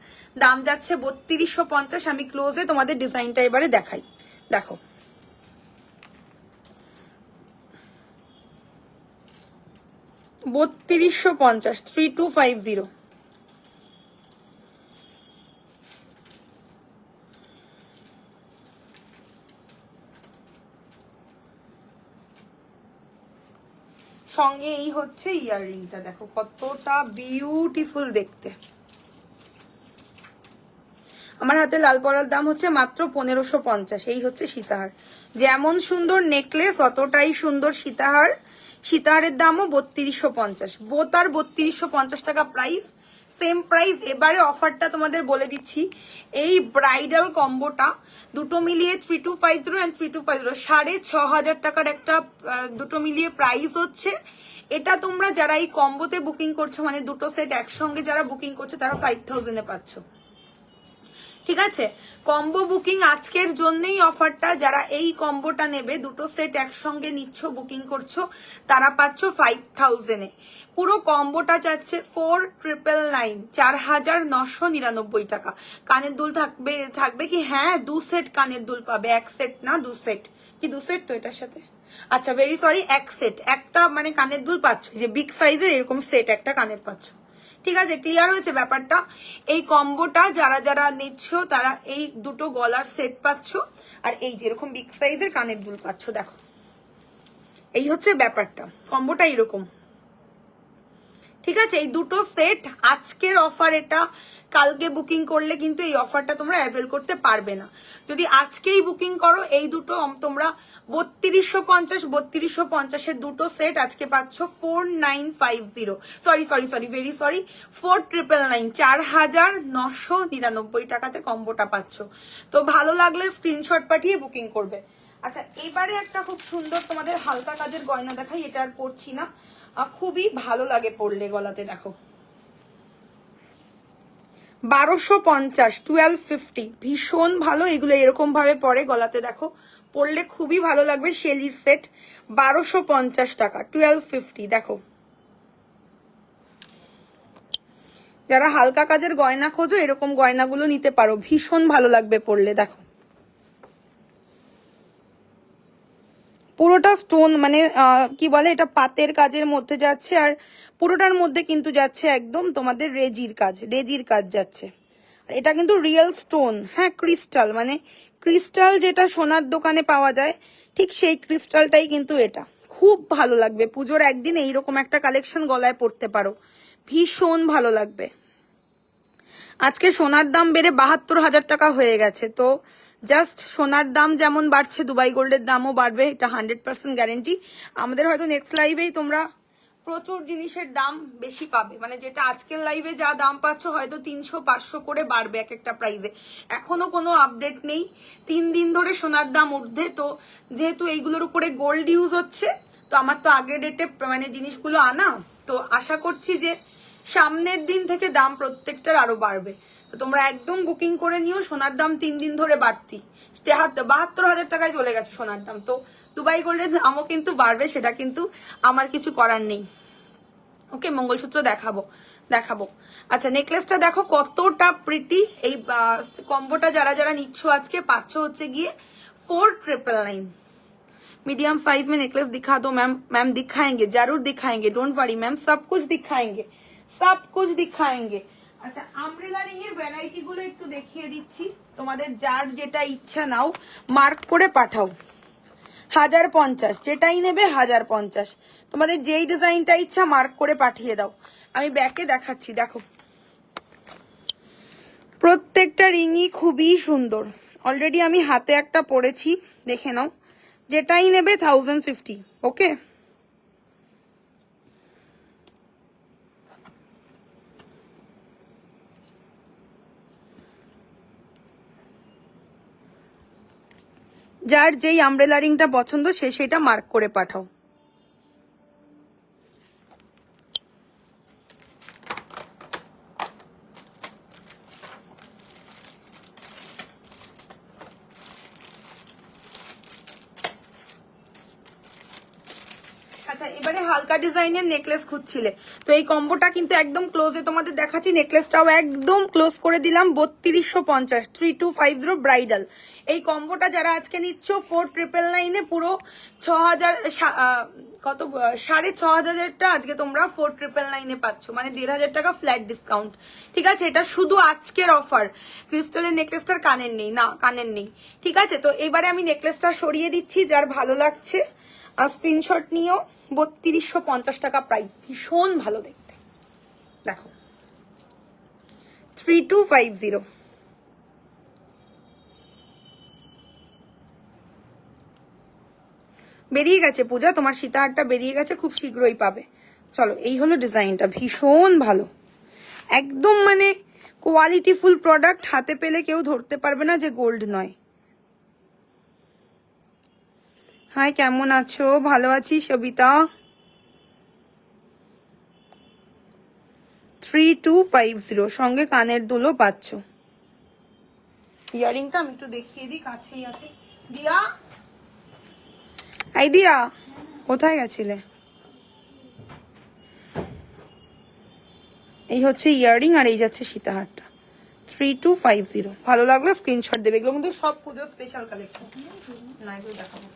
দাম যাচ্ছে 3250। আমি ক্লোজে তোমাদের ডিজাইনটা এবারে দেখাই। দেখো 3250, 3250। সঙ্গে এই হচ্ছে ইয়াররিংটা, দেখো কতটা বিউটিফুল দেখতে। আমার হাতে লাল পরার দাম হচ্ছে মাত্র 1550। এই হচ্ছে সীতাহার, যেমন সুন্দর নেকলেস অতটাই সুন্দর সীতাহার। সীতাহারের দামও 3250, বোতার 3250 টাকা প্রাইস। Same price. এবারে অফারটা তোমাদের বলে দিচ্ছি, এই ব্রাইডাল কম্বোটা দুটো মিলিয়ে 3250 অ্যান্ড 3250 6,500 টাকার একটা দুটো মিলিয়ে প্রাইস হচ্ছে। এটা তোমরা যারা এই কম্বোতে বুকিং করছো, মানে দুটো সেট একসঙ্গে যারা বুকিং করছো, তারা 5000 এ পাচ্ছ। ঠিক আছে, কম্বো বুকিং আজকের জন্যই অফারটা। যারা এই কম্বোটা নেবে, দুটো সেট একসঙ্গে নিচ্ছ, বুকিং করছো, তারা পাচ্ছ 5000 এ। পুরো কম্বোটা যাচ্ছে 4999, 4999 টাকা। কানের দুল থাকবে কি? হ্যাঁ, 2 সেট কানের দুল পাবে, 1 সেট না, 2 সেট। কি 2 সেট তো এটার সাথে? আচ্ছা, ভেরি সরি, 1 সেট, একটা মানে কানের দুল পাচ্ছ, যে বিগ সাইজের এরকম সেট একটা কানের পাচ্ছ। ঠিক আছে, ক্লিয়ার হয়েছে ব্যাপারটা? এই কম্বোটা যারা যারা নিচ্ছ, তারা এই দুটো গলার সেট পাচ্ছ, আর এই যেরকম বিগ সাইজের কানের দুল পাচ্ছ। দেখো, এই হচ্ছে ব্যাপারটা, কম্বোটা এরকম। ঠিক আছে, এই দুটো সেট আজকের অফার। এটা কালকে বুকিং করলে কিন্তু এই অফারটা তোমরা অ্যাভেল করতে পারবে না। যদি আজকেই বুকিং করো, এই দুটো তোমরা 3250 এর দুটো সেট আজকে পাচ্ছ 4950, সরি ভেরি সরি, 4999, 4999 টাকাতে কম্বোটা পাচ্ছ। তো ভালো লাগলে স্ক্রিনশট পাঠিয়ে বুকিং করবে। আচ্ছা, এবারে একটা খুব সুন্দর তোমাদের হালকা কাজের গয়না দেখাই। এটা আর পরছি না, খুবই ভালো লাগে পরলে গলাতে। দেখো, 1250, 1250, ভীষণ ভালো এগুলো। এরকম ভাবে পরে গলাতে, দেখো, পরলে খুবই ভালো লাগবে। শেলির সেট 1250 টাকা, 1250। দেখো, যারা হালকা কাজের গয়না খোঁজো, এরকম গয়নাগুলো নিতে পারো, ভীষণ ভালো লাগবে পরলে। দেখো, পুরোটা স্টোন, মানে কি বলে, এটা পাতের কাজের মধ্যে যাচ্ছে, আর পুরোটার মধ্যে কিন্তু যাচ্ছে একদম তোমাদের রেজির কাজ যাচ্ছে। আর এটা কিন্তু রিয়েল স্টোন, হ্যাঁ, ক্রিস্টাল, মানে ক্রিস্টাল যেটা সোনার দোকানে পাওয়া যায়, ঠিক সেই ক্রিস্টালটাই কিন্তু এটা। খুব ভালো লাগবে, পুজোর একদিন এইরকম একটা কালেকশন গলায় পরতে পারো, ভীষণ ভালো লাগবে। আজকে সোনার দাম বেড়ে 72,000 টাকা হয়ে গেছে। তো জাস্ট সোনার দাম যেমন বাড়ছে, দুবাই গোল্ডের দামও বাড়বে, এটা 100% গ্যারেন্টি। আমাদের হয়তো নেক্সট লাইভেই তোমরা প্রচুর জিনিসের দাম বেশি পাবে, মানে যেটা আজকের লাইভে যা দাম পাচ্ছ, হয়তো 300-500 করে বাড়বে এক একটা প্রাইসে। এখনো কোনো আপডেট নেই, 3 দিন ধরে সোনার দাম উঠবে। তো যেহেতু এইগুলোর উপরে গোল্ড ইউজ হচ্ছে, তো আমার তো আগের ডেটে মানে জিনিসগুলো আনা, তো আশা করছি যে সামনের দিন থেকে দাম প্রত্যেকটার আরো বাড়বে। তো তোমরা একদম বুকিং করে নিও। সোনার দাম 3 দিন ধরে বাড়তি, 72,000 টাকায় চলে গেছে সোনার দাম। তো দুবাই গোল্ডের দামও কিন্তু বাড়বে, সেটা কিন্তু আমার কিছু করার নেই। ওকে, মঙ্গলসূত্র দেখাবো। আচ্ছা, নেকলেসটা দেখো কতটা প্রিটি। এই কম্বোটা যারা যারা নিচ্ছ আজকে পাচ্ছ হচ্ছে গিয়ে 4999। मीडियम साइज में नेकलेस दिखा दो मैम। मैम दिखाएंगे, जरूर दिखाएंगे, डोंट वरी मैम, सब कुछ दिखाएंगे। আচ্ছা, আমব্রেলা রিং এর ভ্যারাইটি গুলো একটু দেখিয়ে দিচ্ছি তোমাদের। যার যেটা ইচ্ছা নাও, মার্ক করে পাঠাও। 1050, যেটাই নেবে 1050। তোমাদের যেই ডিজাইনটা ইচ্ছা মার্ক করে পাঠিয়ে দাও। আমি ব্যাকে দেখাচ্ছি, দেখো, প্রত্যেকটা রিংই খুবই সুন্দর। অলরেডি আমি হাতে একটা পরেছি, দেখে নাও। যেটাই নেবে 1050। ওকে, যার যেই আমব্রেলা রিংটা পছন্দ সে সেটা মার্ক করে পাঠাও। আচ্ছা, এবারে হালকা ডিজাইনের নেকলেস খুঁজছিলে, তো এই কম্বোটা কিন্তু একদম ক্লোজে তোমাদের দেখাচ্ছি। নেকলেসটাও একদম ক্লোজ করে দিলাম, 3250, 3250 ব্রাইডাল। এই কম্বোটা যারা আজকে নিচ্ছ 4999 পুরো 6000 কত 6500টা আজকে তোমরা 4999 পাচ্ছ, মানে 1500 টাকা ফ্ল্যাট ডিসকাউন্ট। ঠিক আছে, এটা শুধু আজকের অফার। ক্রিস্টালের নেকলেসটার কানের নেই। ঠিক আছে, তো এবারে আমি নেকলেসটা সরিয়ে দিচ্ছি, যার ভালো লাগছে আর স্ক্রিনশট নিও। 3250 টাকা প্রাইস, ভীষণ ভালো দেখতে। দেখো, 3250। বেরিয়ে গেছে পূজা, তোমার সীতাহারটা বেরিয়ে গেছে, খুব শীঘ্রই পাবে। চলো, এই হলো ডিজাইনটা, ভীষণ ভালো, একদম মানে কোয়ালিটিফুল প্রোডাক্ট, হাতে পেলে কেউ ধরতে পারবে না যে গোল্ড নয়। হাই, কেমন আছো? ভালো আছি সবিতা। 3250 সঙ্গে কানের দুলও পাচ্ছ। ইয়ারিংটা আমি একটু দেখিয়ে দিই, কাছেই আছে। দিয়া, এই দিয়া, কোথায় গেছিলে? এই হচ্ছে ইয়ারিং আর এই যাচ্ছে সীতাহারটা। 3250 ভালো লাগলো স্ক্রিনশট দেবে। এগুলো কিন্তু সব পুজো স্পেশাল কালেকশন। না, এগুলো দেখাবো।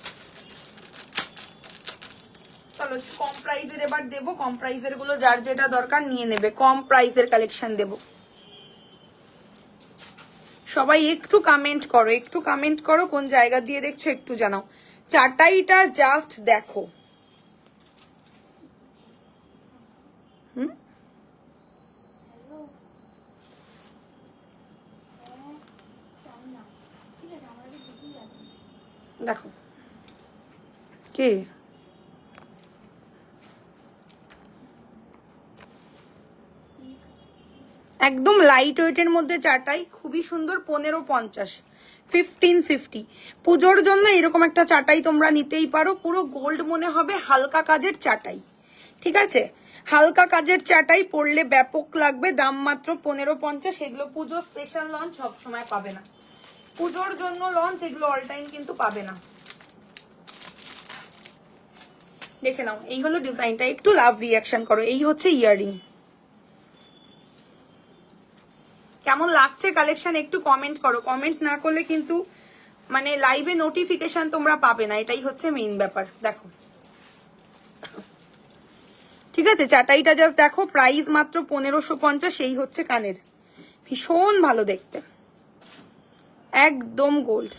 চলো কম প্রাইসের এবার দেবো। কম প্রাইসের গুলো যার যেটা দরকার নিয়ে নেবে। কম প্রাইসের কালেকশন দেবো। সবাই একটু কমেন্ট করো, একটু কমেন্ট করো, কোন জায়গা দিয়ে দেখছো একটু জানাও। চাটাইটা জাস্ট দেখো। দেখো কে একদম লাইট ওয়েটের মধ্যে চাটাই, খুবই সুন্দর। 1550, 1550 পুজোর জন্য এরকম একটা চাটাই তোমরা নিতেই পারো। পুরো গোল্ড মনে হবে, হালকা কাজের চাটাই। ঠিক আছে, হালকা কাজের চাটাই পরলে ব্যাপক লাগবে। দাম মাত্র 1550। এগুলো পুজো স্পেশাল লঞ্চ, সবসময় পাবে না। পুজোর জন্য লঞ্চ, এগুলো অল টাইম কিন্তু পাবে না। দেখে নাও, এই হলো ডিজাইনটা। একটু লাভ রিয়াকশন করো। এই হচ্ছে ইয়ারিং। কেমন লাগছে কালেকশন একটু কমেন্ট করো। কমেন্ট না করলে কিন্তু মানে লাইভে নোটিফিকেশন তোমরা পাবে না, এটাই হচ্ছে মেইন ব্যাপার। দেখো, ঠিক আছে, চাটাইটা জাস্ট দেখো। প্রাইস মাত্র 1550। এই হচ্ছে কানের, ভীষণ ভালো দেখতে, একদম গোল্ড।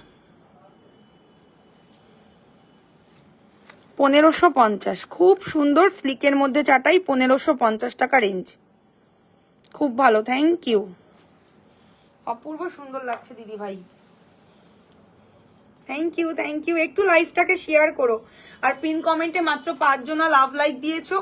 1550, খুব সুন্দর স্লিকের মধ্যে চাটাই। 1550 টাকা রেঞ্জ, খুব ভালো। থ্যাংক ইউ, অপূর্ব সুন্দর লাগছে দিদি ভাই। Thank you, thank you. একটু লাইভটাকে শেয়ার করো। আর পিন কমেন্টে মাত্র 5 জনা লাভ লাইক দিয়েছো,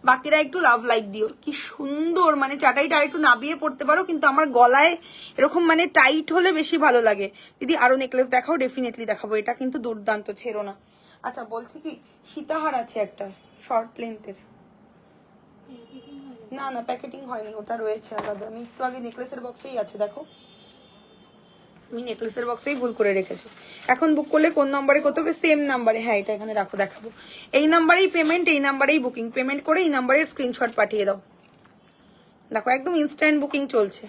বাকিরা একটু লাভ লাইক দিও। কি সুন্দর, মানে চাটাইটা একটু নাবিয়ে পড়তে পারো, কিন্তু আমার গলায় এরকম মানে টাইট হলে বেশি ভালো লাগে। দিদি আরো নেকলেস দেখাও। ডেফিনেটলি দেখাবো, এটা কিন্তু দুর্দান্ত, ছেড়ো না। আচ্ছা বলছি কি, সীতাহার আছে একটা শর্ট লেন্থের। না না, প্যাকেটিং হয়নি, ওটা রয়েছে আলাদা। আমি একটু আগে নেকলেসের বক্সেই আছে, দেখো। আমি নেকলেসের বক্সেই ভুল করে রেখেছো। এখন বুক করলে কোন নাম্বারে করতে হবে? সেম নাম্বারে। হ্যাঁ, এটা এখানে রাখো, দেখাবো। এই নাম্বারেই পেমেন্ট, এই নাম্বারেই বুকিং। পেমেন্ট করে এই নাম্বারের স্ক্রিনশট পাঠিয়ে দাও। দেখো, একদম ইনস্ট্যান্ট বুকিং চলছে।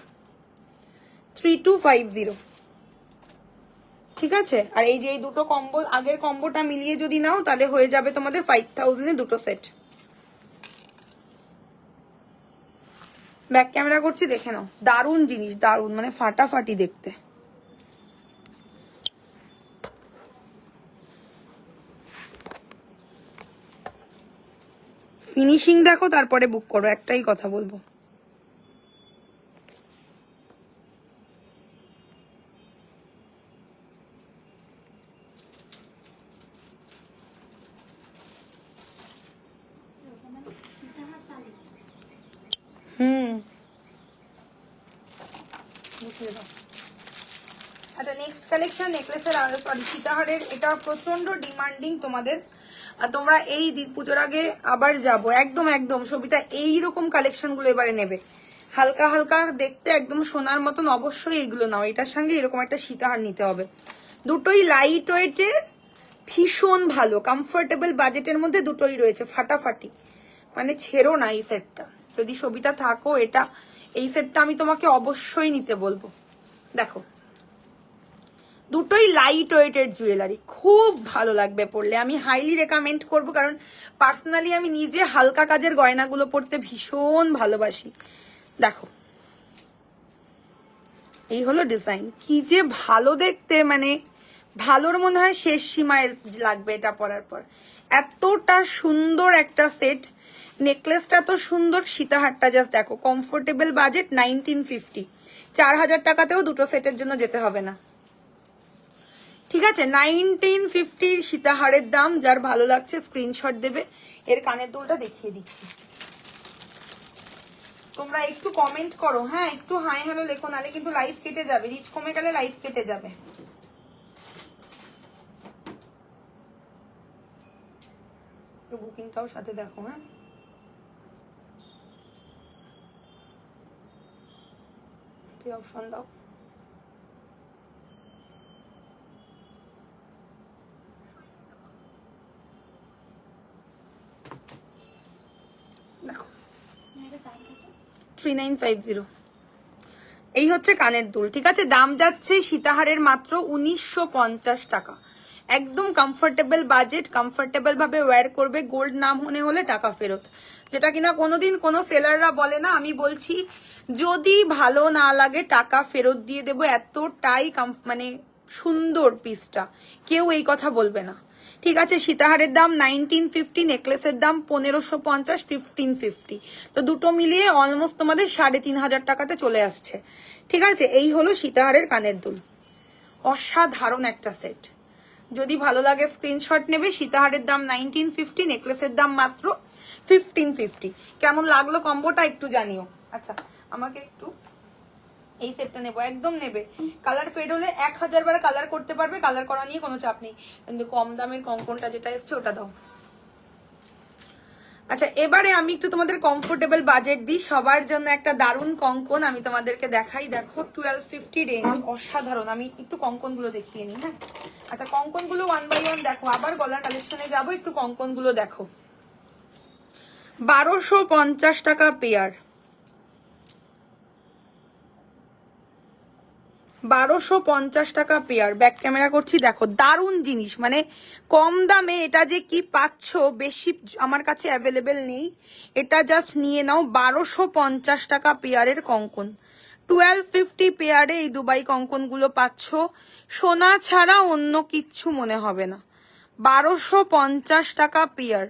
3250, ঠিক আছে। আর এই যে এই দুটো কম্বো, আগের কম্বোটা মিলিয়ে যদি নাও তাহলে হয়ে যাবে তোমাদের 5000 এ দুটো সেট। ব্যাক ক্যামেরা করছি, দেখে নাও। দারুণ জিনিস, দারুণ, মানে ফাটাফাটি দেখতে। ফিনিশিং দেখো, তারপরে বুক করো। একটাই কথা বলবো, আচ্ছা নেক্সট কালেকশন নেকলেসের, সরি সীতাহারের। এটা প্রচন্ড ডিমান্ডিং তোমাদের। তোমরা এই পুজোর আগে আবার যাবো একদম একদম সবিতা, এইরকম কালেকশন গুলো এবারে নেবে। হালকা হালকা দেখতে, একদম সোনার মতন। অবশ্যই এগুলো নাও, এটার সঙ্গে এরকম একটা সীতাহার নিতে হবে। দুটোই লাইট ওয়েটের, ভীষণ ভালো, কমফোর্টেবল বাজেটের মধ্যে দুটোই রয়েছে। ফাটাফাটি, মানে ছেড়ো না এই সেটটা। যদি সবিতা থাকো, এটা এই সেটটা আমি তোমাকে অবশ্যই নিতে বলবো। দেখো, দুটোই লাইট ওয়েটের জুয়েলারি, খুব ভালো লাগবে পরলে। আমি হাইলি রেকমেন্ড করব, কারণ পার্সোনালি আমি নিজে হালকা কাজের গয়নাগুলো পরতে ভীষণ ভালোবাসি। দেখো, এই হলো ডিজাইন। কি যে ভালো দেখতে, মানে ভালোর মনে হয় শেষ সীমায় লাগবে এটা পরার পর। এতটা সুন্দর একটা সেট। নেকলেসটা তো সুন্দর, সীতাহারটা জাস্ট দেখো। Comfortable budget 1950। 4000 টাকাতেও দুটো সেটের জন্য যেতে হবে না, ঠিক আছে। 1950 সীতাহারের দাম। যার ভালো লাগছে স্ক্রিনশট দেবে। এর কানের দুলটা দেখিয়ে দিচ্ছি। তোমরা একটু কমেন্ট করো, হ্যাঁ একটু হাই হ্যালো লেখো, নালে কিন্তু লাইভ কেটে যাবে, রিচ কমে গেলে লাইভ কেটে যাবে। বুকিংটাও সাথে দেখো, হ্যাঁ অপশন দাও। দেখো 3950 এই হচ্ছে কানের দুল, ঠিক আছে। দাম যাচ্ছে সীতাহারের মাত্র 1950 টাকা। একদম কমফোর্টেবল বাজেট, কমফোর্টেবল ভাবে ওয়্যার করবে, গোল্ড না মনে হলে টাকা ফেরত, যেটা কিনা কোনোদিন কোনো সেলাররা বলে না। আমি বলছি যদি ভালো না লাগে টাকা ফেরত দিয়ে দেবো, এতটাই মানে সুন্দর পিসটা, কেউ এই কথা বলবে না, ঠিক আছে। সীতাহারের দাম 1950, নেকলেসের দাম 1550, 1550, তো দুটো মিলিয়ে অলমোস্ট তোমাদের 3500 টাকাতে চলে আসছে, ঠিক আছে। এই হলো সীতাহারের কানের দুল, অসাধারণ একটা সেট। যদি ভালো লাগে স্ক্রিনশট নেবে। সীতাহারের দাম 1950, নেকলেসের দাম মাত্র 1550। কেমন লাগলো কম্বোটা একটু জানিও। আচ্ছা আমাকে একটু এই সেটটা নেবো, একদম নেবে। কালার ফেড হলে 1000 বার কালার করতে পারবে, কালার করা নিয়ে কোনো চাপ নেই, কিন্তু কম দামের কঙ্কনটা যেটা এসছে ওটা দাও। আচ্ছা এবারে আমি একটু তোমাদের কমফোর্টেবল বাজেট দিই, সবার জন্য একটা দারুণ কঙ্কন আমি তোমাদেরকে দেখাই। দেখো 1250 রেঞ্জ, অসাধারণ। আমি একটু কঙ্কন গুলো দেখিয়ে নিই, হ্যাঁ। আচ্ছা কঙ্কন গুলো 1 বাই 1 দেখো, আবার গলার কালেকশনে যাবো, একটু কঙ্কন গুলো দেখো। 1250 টাকা পেয়ার, 1250 টাকা পেয়ার। ব্যাক ক্যামেরা করছি, দেখো দারুণ জিনিস, মানে কম দামে এটা যে কি পাচ্ছ, বেশি আমার কাছে অ্যাভেলেবেল নেই, এটা জাস্ট নিয়ে নাও। 1250 টাকা পেয়ারের কঙ্কন, 1250 পেয়ারে এই দুবাই কঙ্কন গুলো পাচ্ছ, সোনা ছাড়া অন্য কিচ্ছু মনে হবে না। 1250 টাকা পেয়ার,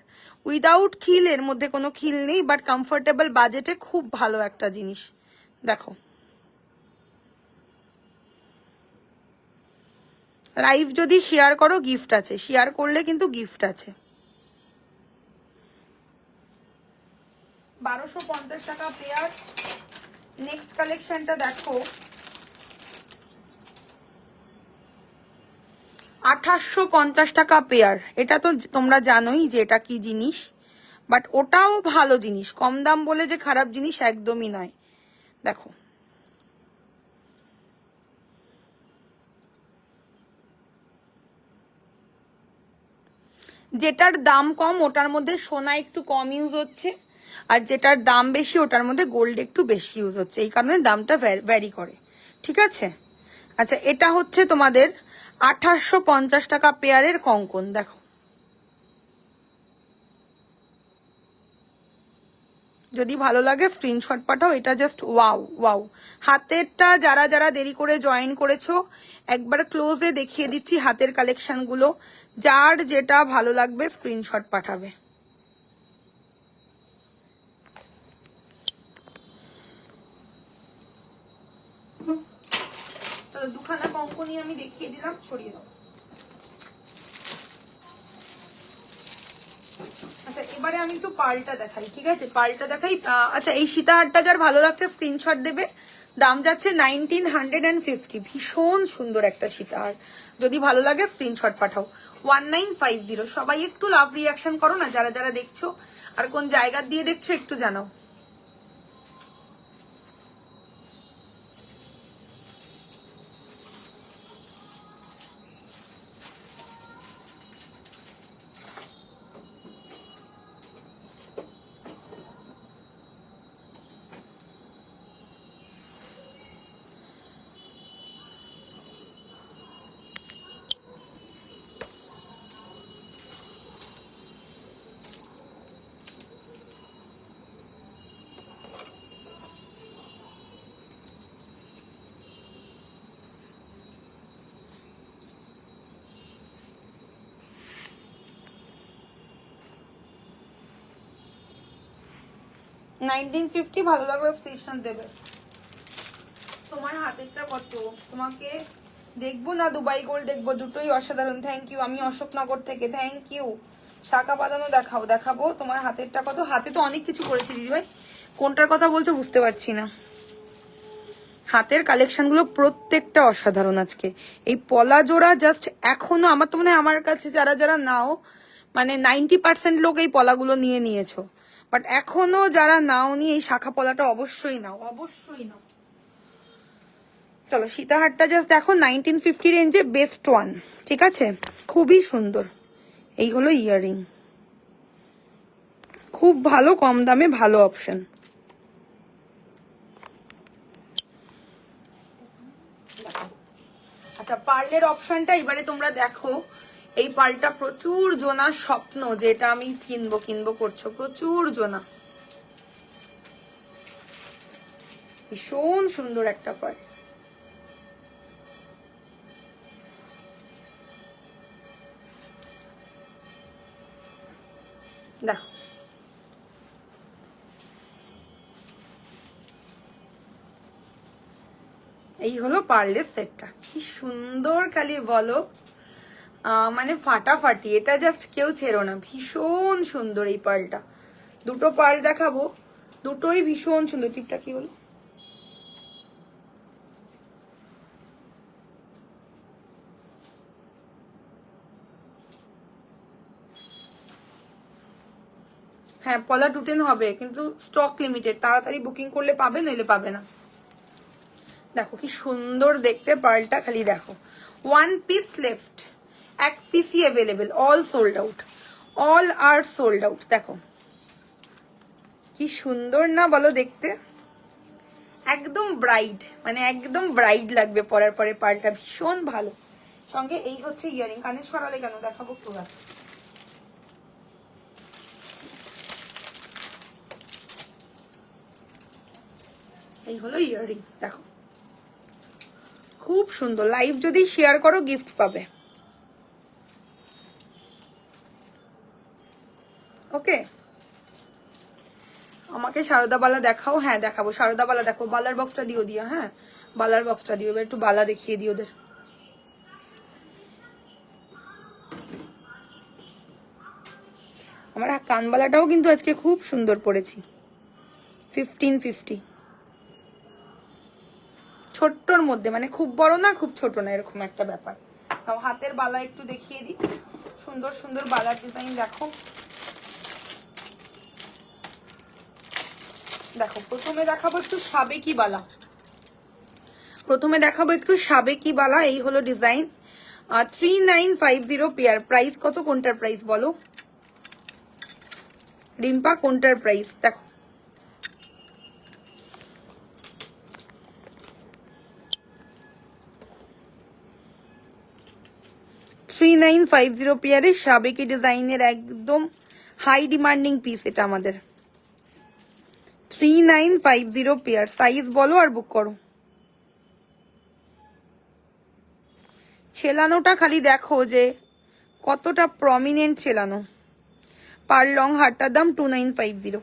উইদাউট খিল, এর মধ্যে কোনো খিল নেই, বাট কমফোর্টেবল বাজেটে খুব ভালো একটা জিনিস। দেখো লাইভ যদি শেয়ার করো গিফট আছে, শেয়ার করলে কিন্তু গিফট আছে। 1250 টাকা পেয়ার। নেক্সট কালেকশনটা দেখো, 2850 টাকা পেয়ার। এটা তো তোমরা জানোই যে এটা কি জিনিস, বাট ওটাও ভালো জিনিস, কম দাম বলে যে খারাপ জিনিস একদমই নয়। দেখো যেটার দাম কম ওটার মধ্যে সোনা একটু কম ইউজ হচ্ছে, আর যেটার দাম বেশি ওটার মধ্যে গোল্ড একটু বেশি ইউজ হচ্ছে, এই কারণে দামটা ভ্যারি করে, ঠিক আছে। আচ্ছা এটা হচ্ছে তোমাদের 2850 টাকা পেয়ারের কঙ্কন। দেখো যদি ভালো লাগে স্ক্রিনশট পাঠাও, এটা জাস্ট ওয়াও ওয়াও। হাতেরটা যারা যারা দেরি করে জয়েন করেছো একবার ক্লোজে দেখিয়ে দিচ্ছি হাতের কালেকশন গুলো, যার যেটা ভালো লাগবে স্ক্রিনশট পাঠাবে। দুখানা কঙ্কনই আমি দেখিয়ে দিলাম, ছড়িয়ে দাও। আচ্ছা এবারে আমি একটু পালটা দেখাই, ঠিক আছে, পালটা দেখাই। আচ্ছা এই সীতাহারটা যার ভালো লাগছে স্ক্রিনশট দেবে, দাম যাচ্ছে 1950, ভীষণ সুন্দর একটা সীতাহার, যদি ভালো লাগে স্ক্রিনশট পাঠাও। 1950। সবাই একটু লাভ রিয়াকশন করো না যারা যারা দেখছো, আর কোন জায়গা দিয়ে দেখছো একটু জানাও। $1950 ভালো লাগলো স্ক্রিনশট দেবে। তোমার হাতেরটা কত, তোমাকে দেখবো না দুবাই গোল্ড দেখবো, দুটোই অসাধারণ। থ্যাংক ইউ, আমি অশোকনগর থেকে, থ্যাংক ইউ। শাখা বাঁধানো দেখাবো, তোমার হাতেরটা কত। হাতে তো অনেক কিছু করেছি দিদিভাই, কোনটার কথা বলছো বুঝতে পারছি না। হাতের কালেকশন গুলো প্রত্যেকটা অসাধারণ আজকে। এই পলা জোড়া জাস্ট এখনো আমার তো মনে হয় আমার কাছে যারা যারা নাও মানে 90% লোক এই পলাগুলো নিয়ে নিয়েছো, বাট এখনো যারা নাও নি এই শাখা পলাটা অবশ্যই নাও, অবশ্যই নাও। চলো সীতাহারটা জাস্ট দেখো 1950 রেঞ্জে বেস্ট ওয়ান, ঠিক আছে, খুবই সুন্দর। এই হলো ইয়াররিং, খুব ভালো, কম দামে ভালো অপশন। আচ্ছা পার্লের অপশনটা এবারে তোমরা দেখো। এই পার্লটা প্রচুর জোনা স্বপ্ন, যেটা আমি কিনবো কিনবো করছো, প্রচুর জোনা, ভীষণ সুন্দর একটা পার্ল। দেখো এই হলো পার্লের সেটটা, কি সুন্দর খালি বলো, মানে ফাটাফাটি, এটা জাস্ট কেউ ছেড়ো না, ভীষণ সুন্দর এই পার্লটা। দুটো পার্ল দেখাবো, দুটোই ভীষণ সুন্দর। টিপটা কি হলো? হ্যাঁ পলা 210 হবে, কিন্তু স্টক লিমিটেড, তাড়াতাড়ি বুকিং করলে পাবে, নইলে পাবে না। দেখো কি সুন্দর দেখতে পার্লটা, খালি দেখো। ওয়ান পিস লেফট, এক পিসই available, all sold out, all are sold out. দেখো কি সুন্দর না বলো দেখতে, একদম ব্রাইড, মানে একদম ব্রাইড লাগবে পরার পরে পার্লটা, ভীষণ ভালো। সঙ্গে এই হচ্ছে ইয়ারিং, কানে সরালে কেন, দেখাবো পুরা। এই হলো ইয়ারিং, দেখো খুব সুন্দর। লাইভ যদি শেয়ার করো গিফট পাবে। ওকে আমাকে সারদা বালা দেখাও। হ্যাঁ দেখাবো, সারদা বালা দেখো, বালার বক্সটা দিও দিয়া, হ্যাঁ বালার বক্সটা দিও, এবার একটু বালা দেখিয়ে দিও ওদের। আমার কানবালাটাও কিন্তু আজকে খুব সুন্দর পড়েছি, 1550, ছোট্টর মধ্যে, মানে খুব বড় না খুব ছোট না, এরকম একটা ব্যাপার। হাতের বালা একটু দেখিয়ে দিই, সুন্দর সুন্দর বালার ডিজাইন দেখো। দেখো প্রথমে দেখাবো একটু সাবেকি বালা, প্রথমে দেখাবো একটু সাবেকি বালা। এই হলো ডিজাইন, 3950 পেয়ার। প্রাইস কত, কোনটার প্রাইস বলো রিম্পা, কোনটার প্রাইস? দেখো 3950 পেয়ারের সাবেকি ডিজাইনের একদম হাই ডিমান্ডিং পিস এটা আমাদের। 3950 পেয়ার, সাইজ বলো আর বুক করো। ছেলানোটা খালি দেখো যে কতটা প্রমিনেন্ট ছেলানো। পার্ল লং হারটার দাম 2950।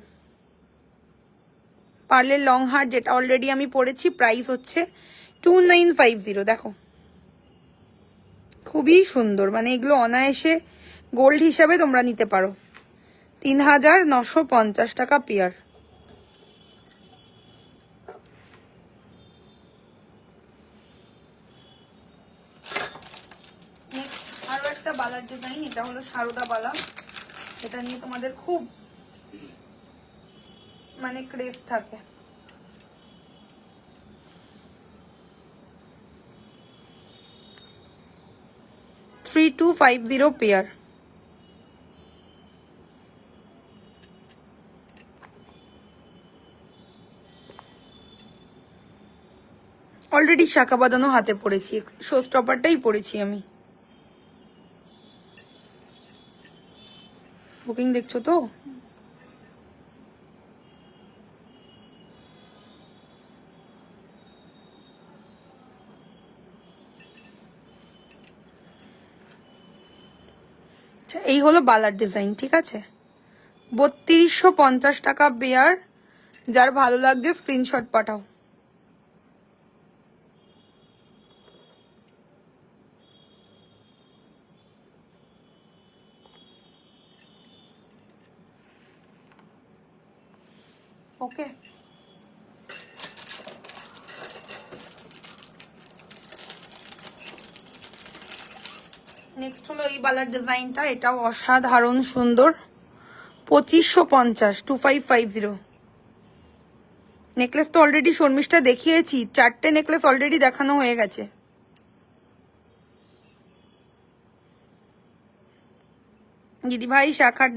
পার্লের লং হার যেটা অলরেডি আমি পরেছি, প্রাইস হচ্ছে 2950। দেখো খুবই সুন্দর, মানে এগুলো অনায়াসে গোল্ড হিসাবে তোমরা নিতে পারো। 3950 টাকা পেয়ার। আরো একটা বালার ডিজাইন, এটা হলো সারদা বালা, এটা নিয়ে তোমাদের খুব মানে ক্রেজ থাকে। Three 250 pair. অলরেডি শাখা বাঁধানো হাতে পড়েছি, শো স্টপারটাই পড়েছি আমি। বুকিং দেখছো তো? আচ্ছা এই হলো বালার ডিজাইন, ঠিক আছে, 3250 টাকা বেয়ার। যার ভালো লাগছে স্ক্রিনশট পাঠাও। ওকে, নেক্সট হলো এই বালার ডিজাইনটা, এটাও অসাধারণ সুন্দর, 2550, 2550। নেকলেস তো অলরেডি শর্মিষ্ঠা দেখিয়েছি, 4টে নেকলেস অলরেডি দেখানো হয়ে গেছে। দিদি ভাই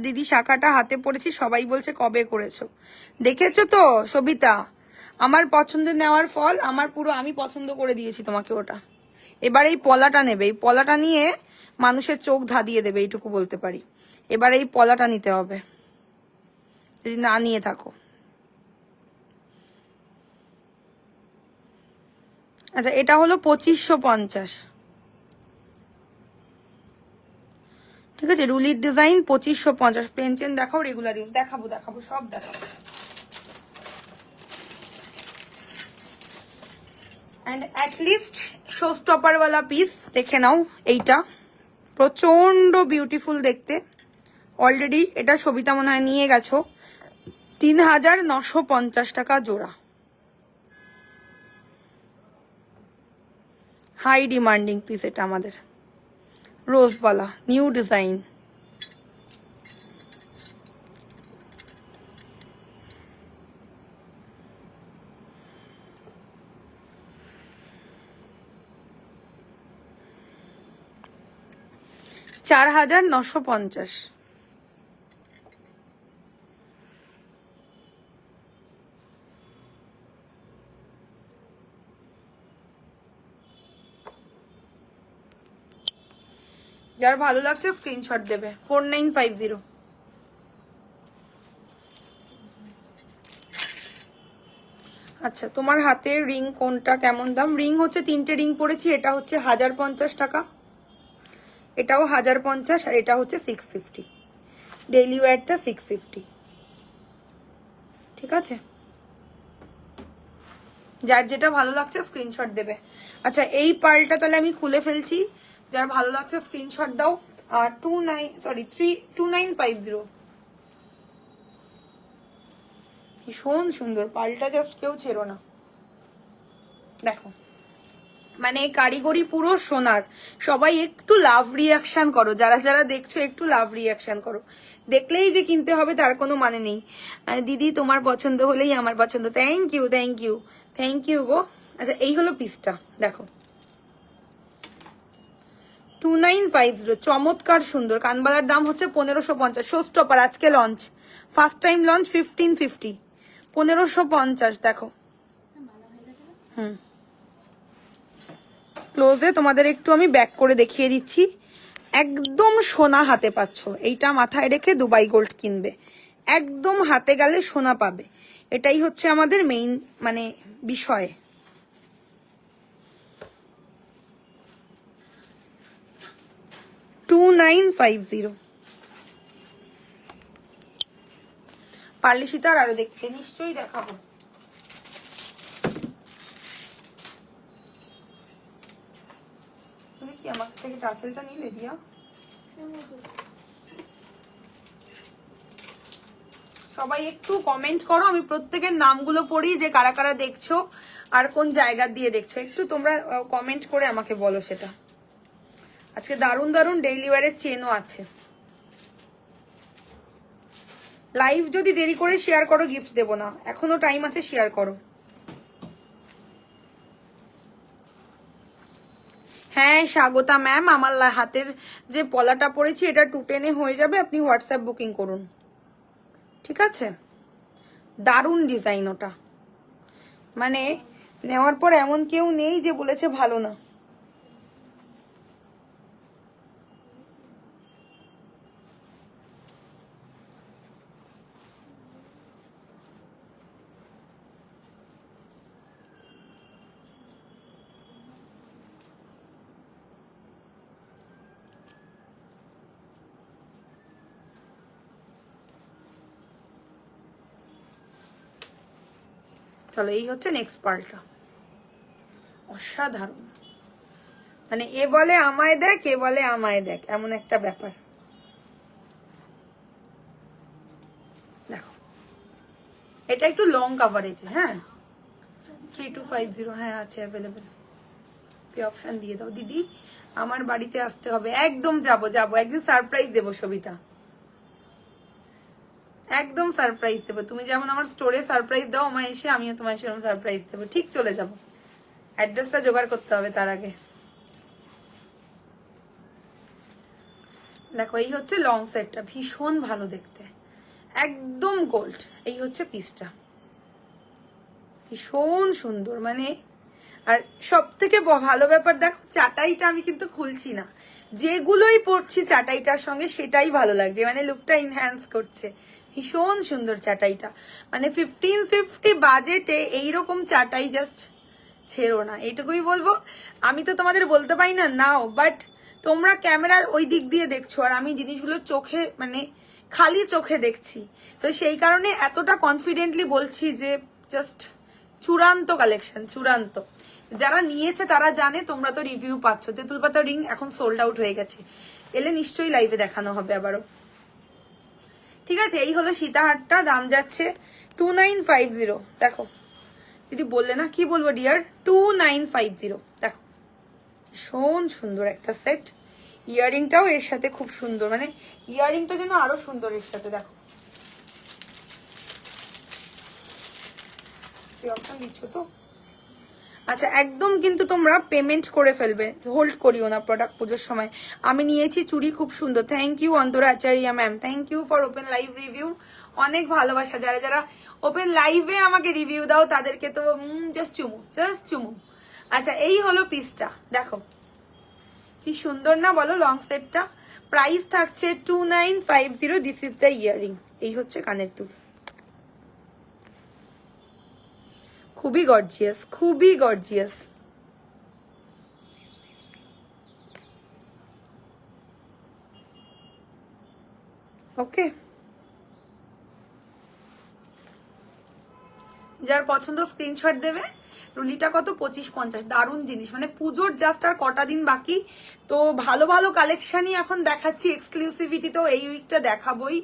দিদি শাখাটা হাতে পড়েছি, সবাই বলছে কবে করেছো। দেখেছো তো সবিতা, আমার পছন্দের নেওয়ার ফল, আমি পছন্দ করে দিয়েছি তোমাকে ওটা। এবার এই পলাটা নেবে, এই পলাটা নিয়ে মানুষের চোখ ধাঁধিয়ে দেবে, এইটুকু বলতে পারি। এবার এই পলাটা নিতে হবে যদি না নিয়ে থাকো। আচ্ছা, এটা হলো 2550, ঠিক আছে। রুলির ডিজাইন 2550। প্লেন চেন দেখাও, রেগুলার ইউজ দেখাবো, সব দেখাবো। অ্যান্ড অ্যাটলিস্ট শো স্টপার ওয়ালা পিস দেখে নাও, এইটা প্রচন্ড বিউটিফুল দেখতে। অলরেডি এটা সবিতা মনে হয় নিয়ে গেছো, 3950 টাকা জোড়া। হাই ডিমান্ডিং পিস এটা আমাদের, রোজবালা নিউ ডিজাইন। $4950। যার ভালো লাগছে স্ক্রিনশট দেবে, 4950। আচ্ছা, তোমার হাতের রিং কোনটা, কেমন দাম? রিং হচ্ছে 3টে রিং পরেছি, এটা হচ্ছে 1050 টাকা, এটাও 1050, আর এটা হচ্ছে 650। ডেইলি ওয়্যারটা 650, ঠিক আছে। যার যেটা ভালো লাগছে স্ক্রিনশট দেবে। আচ্ছা, এই পার্লটা তাহলে আমি খুলে ফেলছি, যার ভালো লাগছে স্ক্রিনশট দাও। আর 2950। ভীষণ সুন্দর পার্লটা, জাস্ট কেউ ছেড়ো না। দেখো, মানে কারিগরি পুরো সোনার। সবাই একটু লাভ রিয়াকশন করো, যারা যারা দেখছো একটু লাভ রিয়াকশন করো। দেখলেই যে কিনতে হবে তার কোনো মানে নেই। দিদি তোমার পছন্দ হলেই আমার পছন্দ। Thank you, thank you, thank you গো। আচ্ছা, এই হলো পিসটা, দেখো 2950, চমৎকার সুন্দর। কানবালার দাম হচ্ছে 1550। শো স্টপার আজকে লঞ্চ, ফার্স্ট টাইম লঞ্চ, 1550, 1550। দেখো, ক্লোজে তোমাদের একটু আমি ব্যাক করে দেখিয়ে দিচ্ছি। একদম সোনা হাতে পাচ্ছ, এইটা মাথায় রেখে দুবাই গোল্ড কিনবে, একদম হাতে গেলে সোনা পাবে। এটাই হচ্ছে আমাদের মেইন মানে বিষয়। $2950। পারলে সীতার আরো দেখতে নিশ্চয়ই দেখাবো। তুমি কি আমার থেকে টার্সেলটা নিলে দিয়া? সবাই একটু কমেন্ট করো, আমি প্রত্যেকের নামগুলো পড়ি যে কারা কারা দেখছো আর কোন জায়গা দিয়ে দেখছো, একটু তোমরা কমেন্ট করে আমাকে বলো সেটা। আজকে দারুণ দারুণ ডেইলি ওয়্যারের চেনও আছে। লাইভ যদি দেরি করে শেয়ার করো গিফট দেবো না, এখনো টাইম আছে, শেয়ার করো। হ্যাঁ স্বাগতা ম্যাম, আমার হাতের যে পলাটা পরেছি এটা 210-এ হয়ে যাবে, আপনি হোয়াটসঅ্যাপ বুকিং করুন, ঠিক আছে। দারুণ ডিজাইন ওটা, মানে নেওয়ার পর এমন কেউ নেই যে বলেছে ভালো না। চলো, এই হচ্ছে নেক্সট পার্টটা, অসাধারণ। মানে এ বলে আমায় দেখ, এ বলে আমায় দেখ, এমন একটা ব্যাপার। দেখো, এটা একটু লং কাভারেজ, হ্যাঁ 3250, হ্যাঁ আছে অ্যাভেলেবেল। পে অপশন দিয়ে দাও দিদি, আমার বাড়িতে আসতে হবে। একদম যাবো একদিন সারপ্রাইজ দেবো সবিতা, একদম সারপ্রাইজ দেবো। তুমি যেমন আমার স্টোরে সারপ্রাইজ দাও আমায় এসে, আমিও তোমায় সেরকম সারপ্রাইজ দেবো। ঠিক চলে যাব, অ্যাড্রেসটা জোগাড় করতে হবে তার আগে। দেখো এই হচ্ছে লং সেটটা, ভীষণ ভালো দেখতে, একদম গোল্ড। এই হচ্ছে পিসটা, ভীষণ সুন্দর মানে। আর সব থেকে ভালো ব্যাপার দেখো, চাটাইটা আমি কিন্তু খুলছি না, যেগুলোই পরছি চাটাইটার সঙ্গে সেটাই ভালো লাগছে, মানে লুকটা ইনহ্যান্স করছে। ভীষণ সুন্দর চাটাইটা, মানে 1550 বাজেটে এইরকম চাটাই জাস্ট ছেড়ো না, এইটুকুই বলবো। আমি তো তোমাদের বলতে পারি না নাও, বাট তোমরা ক্যামেরার ওই দিক দিয়ে দেখছো, আর আমি জিনিসগুলো চোখে মানে খালি চোখে দেখছি, তো সেই কারণে এতটা কনফিডেন্টলি বলছি যে জাস্ট চূড়ান্ত কালেকশন, চূড়ান্ত। যারা নিয়েছে তারা জানে, তোমরা তো রিভিউ পাচ্ছ। তেঁতুল পাতা রিং এখন সোল্ড আউট হয়ে গেছে, এলে নিশ্চয়ই লাইভে দেখানো হবে আবারও। ঠিক আছে, এই হলো সীতাহারটা, দাম যাচ্ছে 2950। দেখো দিদি বললে না, কি বলবো ডিয়ার, 2950। দেখো ভীষণ সুন্দর একটা সেট, ইয়াররিংটাও এর সাথে খুব সুন্দর, মানে ইয়াররিংটা যেন আরো সুন্দর এর সাথে। দেখো অপশন দিচ্ছ তো, আচ্ছা একদম কিন্তু তোমরা পেমেন্ট করে ফেলবে, হোল্ড করিও না প্রোডাক্ট পুজোর সময়। আমি নিয়েছি চুড়ি, খুব সুন্দর। Thank you Antara Acharya ma'am, thank you for open live review. অনেক ভালোবাসা, যারা যারা ওপেন লাইভে আমাকে রিভিউ দাও তাদেরকে তো জাস্ট চুমু, জাস্ট চুমু। আচ্ছা এই হলো পিসটা, দেখো কি সুন্দর না বলো লং সেটটা। প্রাইস থাকছে 2950। দিস ইজ দ্য ইয়াররিং, এই হচ্ছে কানের দুল, খুবই গর্জিয়াস, খুবই গর্জিয়াস। ওকে, যার পছন্দ স্ক্রিনশট দেবে। রুলিটা কত, 2550। দারুণ জিনিস, মানে পুজোর জাস্ট আর কটা দিন বাকি, তো ভালো ভালো কালেকশনই এখন দেখাচ্ছি, এক্সক্লুসিভিটি তো এই উইকটা দেখাবোই।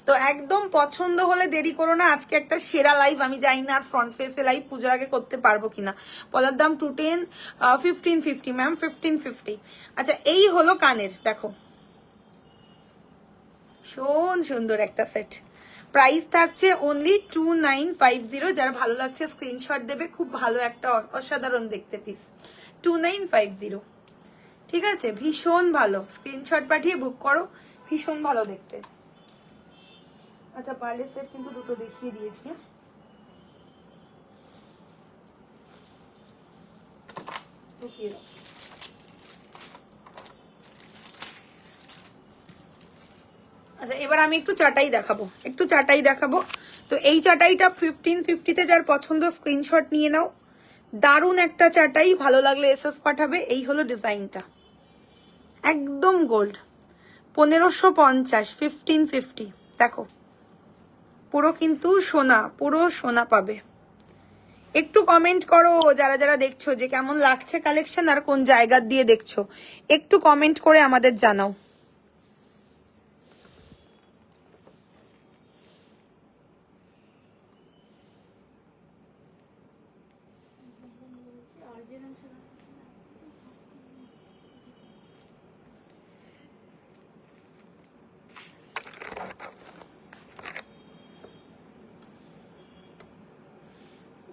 তো একদম পছন্দ হলে দেরি করো না, আজকে একটা সেরা লাইভ। আমি জানি না আর ফ্রন্ট ফেসে লাইভ পুজোর আগে করতে পারবো কিনা। পলার দাম 210, 1550 ম্যাম, 1550। আচ্ছা এই হলো কানের, দেখো ভীষণ সুন্দর একটা সেট। প্রাইস থাকছে অনলি 2950। যার ভালো লাগছে স্ক্রিনশট দেবে, খুব ভালো একটা অসাধারণ দেখতে পিস, 2950। ঠিক আছে, ভীষণ ভালো, স্ক্রিনশট পাঠিয়ে বুক করো, ভীষণ ভালো দেখতে। আচ্ছা পার্লের সেট কিন্তু দুটো দেখিয়ে দিয়েছি, দেখিয়ে দাও। আচ্ছা এবার আমি একটু চাটাই দেখাবো, একটু চাটাই দেখাবো। তো এই চাটাইটা 1550-তে, যার পছন্দ স্ক্রিনশট নিয়ে নাও। দারুণ একটা চাটাই, ভালো লাগলে এসএস পাঠাবে। এই হলো ডিজাইনটা, একদম গোল্ড, 1550, 1550। দেখো পুরো কিন্তু সোনা, পুরো সোনা পাবে। একটু কমেন্ট করো যারা যারা দেখছো, যে কেমন লাগছে কালেকশন আর কোন জায়গা দিয়ে দেখছো, একটু কমেন্ট করে আমাদের জানাও।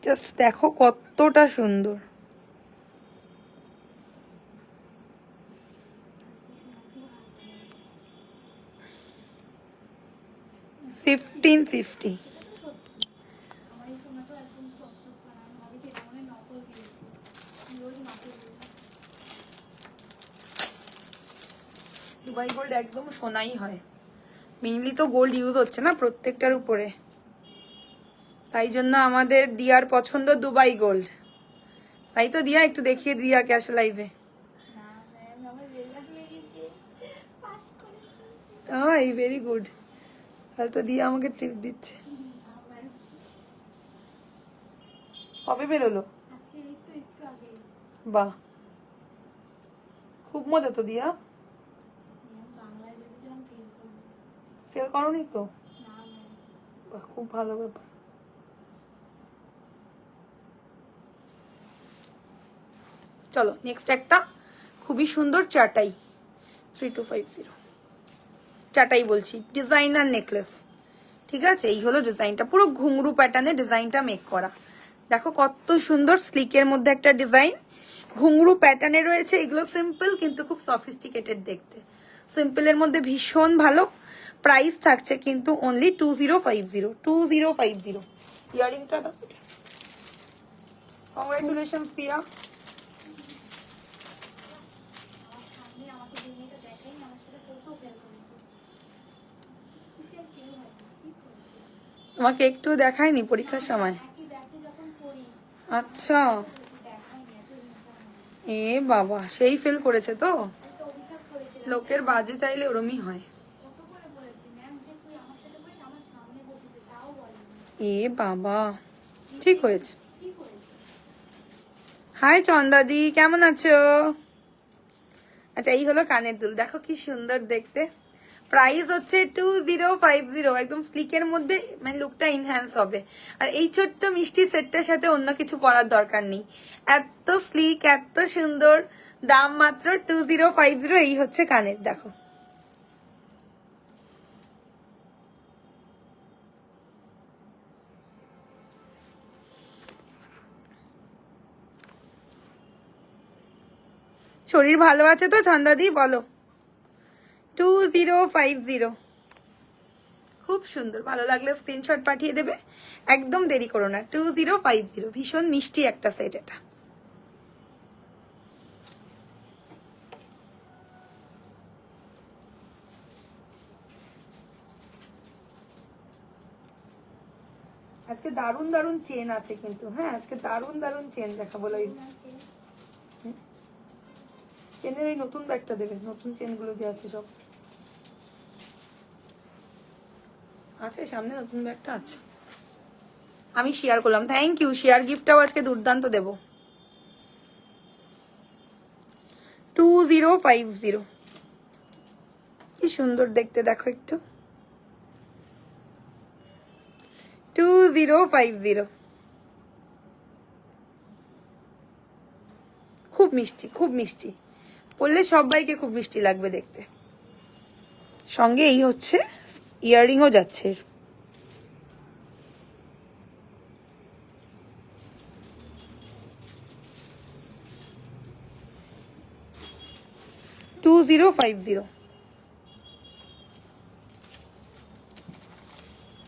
জাস্ট দেখো কতটা সুন্দর, 1550। দুবাই গোল্ড একদম সোনাই হয়, মেইনলি তো গোল্ড ইউজ হচ্ছে না প্রত্যেকটার উপরে, তাই জন্য আমাদের দিয়ার পছন্দ দুবাই গোল্ড। তাই তো দিয়া, একটু দেখিয়ে দিয়া ক্যাশ লাইভে। এই ভেরি গুড, তাহলে তো দিয়া আমাকে টিপ দিচ্ছে। কবে বেরোলো? বাহ, খুব মজা তো দিয়া। ফেল করনি তো? খুব ভালো ব্যাপার। চলো নেক্সট একটা খুবই সুন্দর চাটাই, 3250 চাটাই বলছি, ডিজাইনার নেকলেস। ঠিক আছে, এই হলো ডিজাইনটা, পুরো ঘুংরু প্যাটার্নে ডিজাইনটা মেক করা। দেখো কত সুন্দর স্লিকের মধ্যে একটা ডিজাইন, ঘুংরু প্যাটার্নে রয়েছে। এগুলো সিম্পল কিন্তু খুব সফিস্টিকেটেড দেখতে, সিম্পলের মধ্যে ভীষণ ভালো। প্রাইস থাকছে কিন্তু অনলি 2050, 2050। ইয়ারিংটা দাও, কংগ্রাচুলেশনস দিয়া। তোমাকে একটু দেখায়নি পরীক্ষার সময়? আচ্ছা, এ বাবা, সেই ফেল করেছে তো। লোকের বাজে চাইলে ওরমই হয়। এ বাবা, ঠিক হয়েছে। হাই চন্দাদি, কেমন আছো? আচ্ছা, এই হলো কানের দুল, দেখো কি সুন্দর দেখতে। প্রাইস হচ্ছে 2050, একদম স্লিকের মধ্যে, মানে লুকটা ইনহ্যান্স হবে। আর এই ছোট্ট মিষ্টি সেটটার সাথে অন্য কিছু পরার দরকার নেই, এত স্লিক, এত সুন্দর। দাম মাত্র 2050। এই হচ্ছে কানের, দেখো শরীর ভালো আছে তো ছন্দাদি? বলো 2050। খুব সুন্দর, ভালো লাগলে স্ক্রিনশট পাঠিয়ে দেবে, একদম দেরি করো না। 2050, ভীষণ মিষ্টি একটা সেট এটা। আজকে দারুন দারুন চেন আছে কিন্তু, হ্যাঁ আজকে দারুন দারুন চেন দেখাবো। চেনের এই নতুন ব্যাগটা দেবে, নতুন চেনগুলো যে আছে সব আছে সামনে, নতুন ব্যাগটা আছে, আমি শেয়ার করলাম। থ্যাংক ইউ, শেয়ার গিফটটাও আজকে দুর্দান্ত দেবো। 2050, কি সুন্দর দেখতে, দেখো একটু। 2050, খুব মিষ্টি, খুব মিষ্টি, পরলে সবাইকে খুব মিষ্টি লাগবে দেখতে। সঙ্গে এই হচ্ছে ইয়াররিংও যাচ্ছে।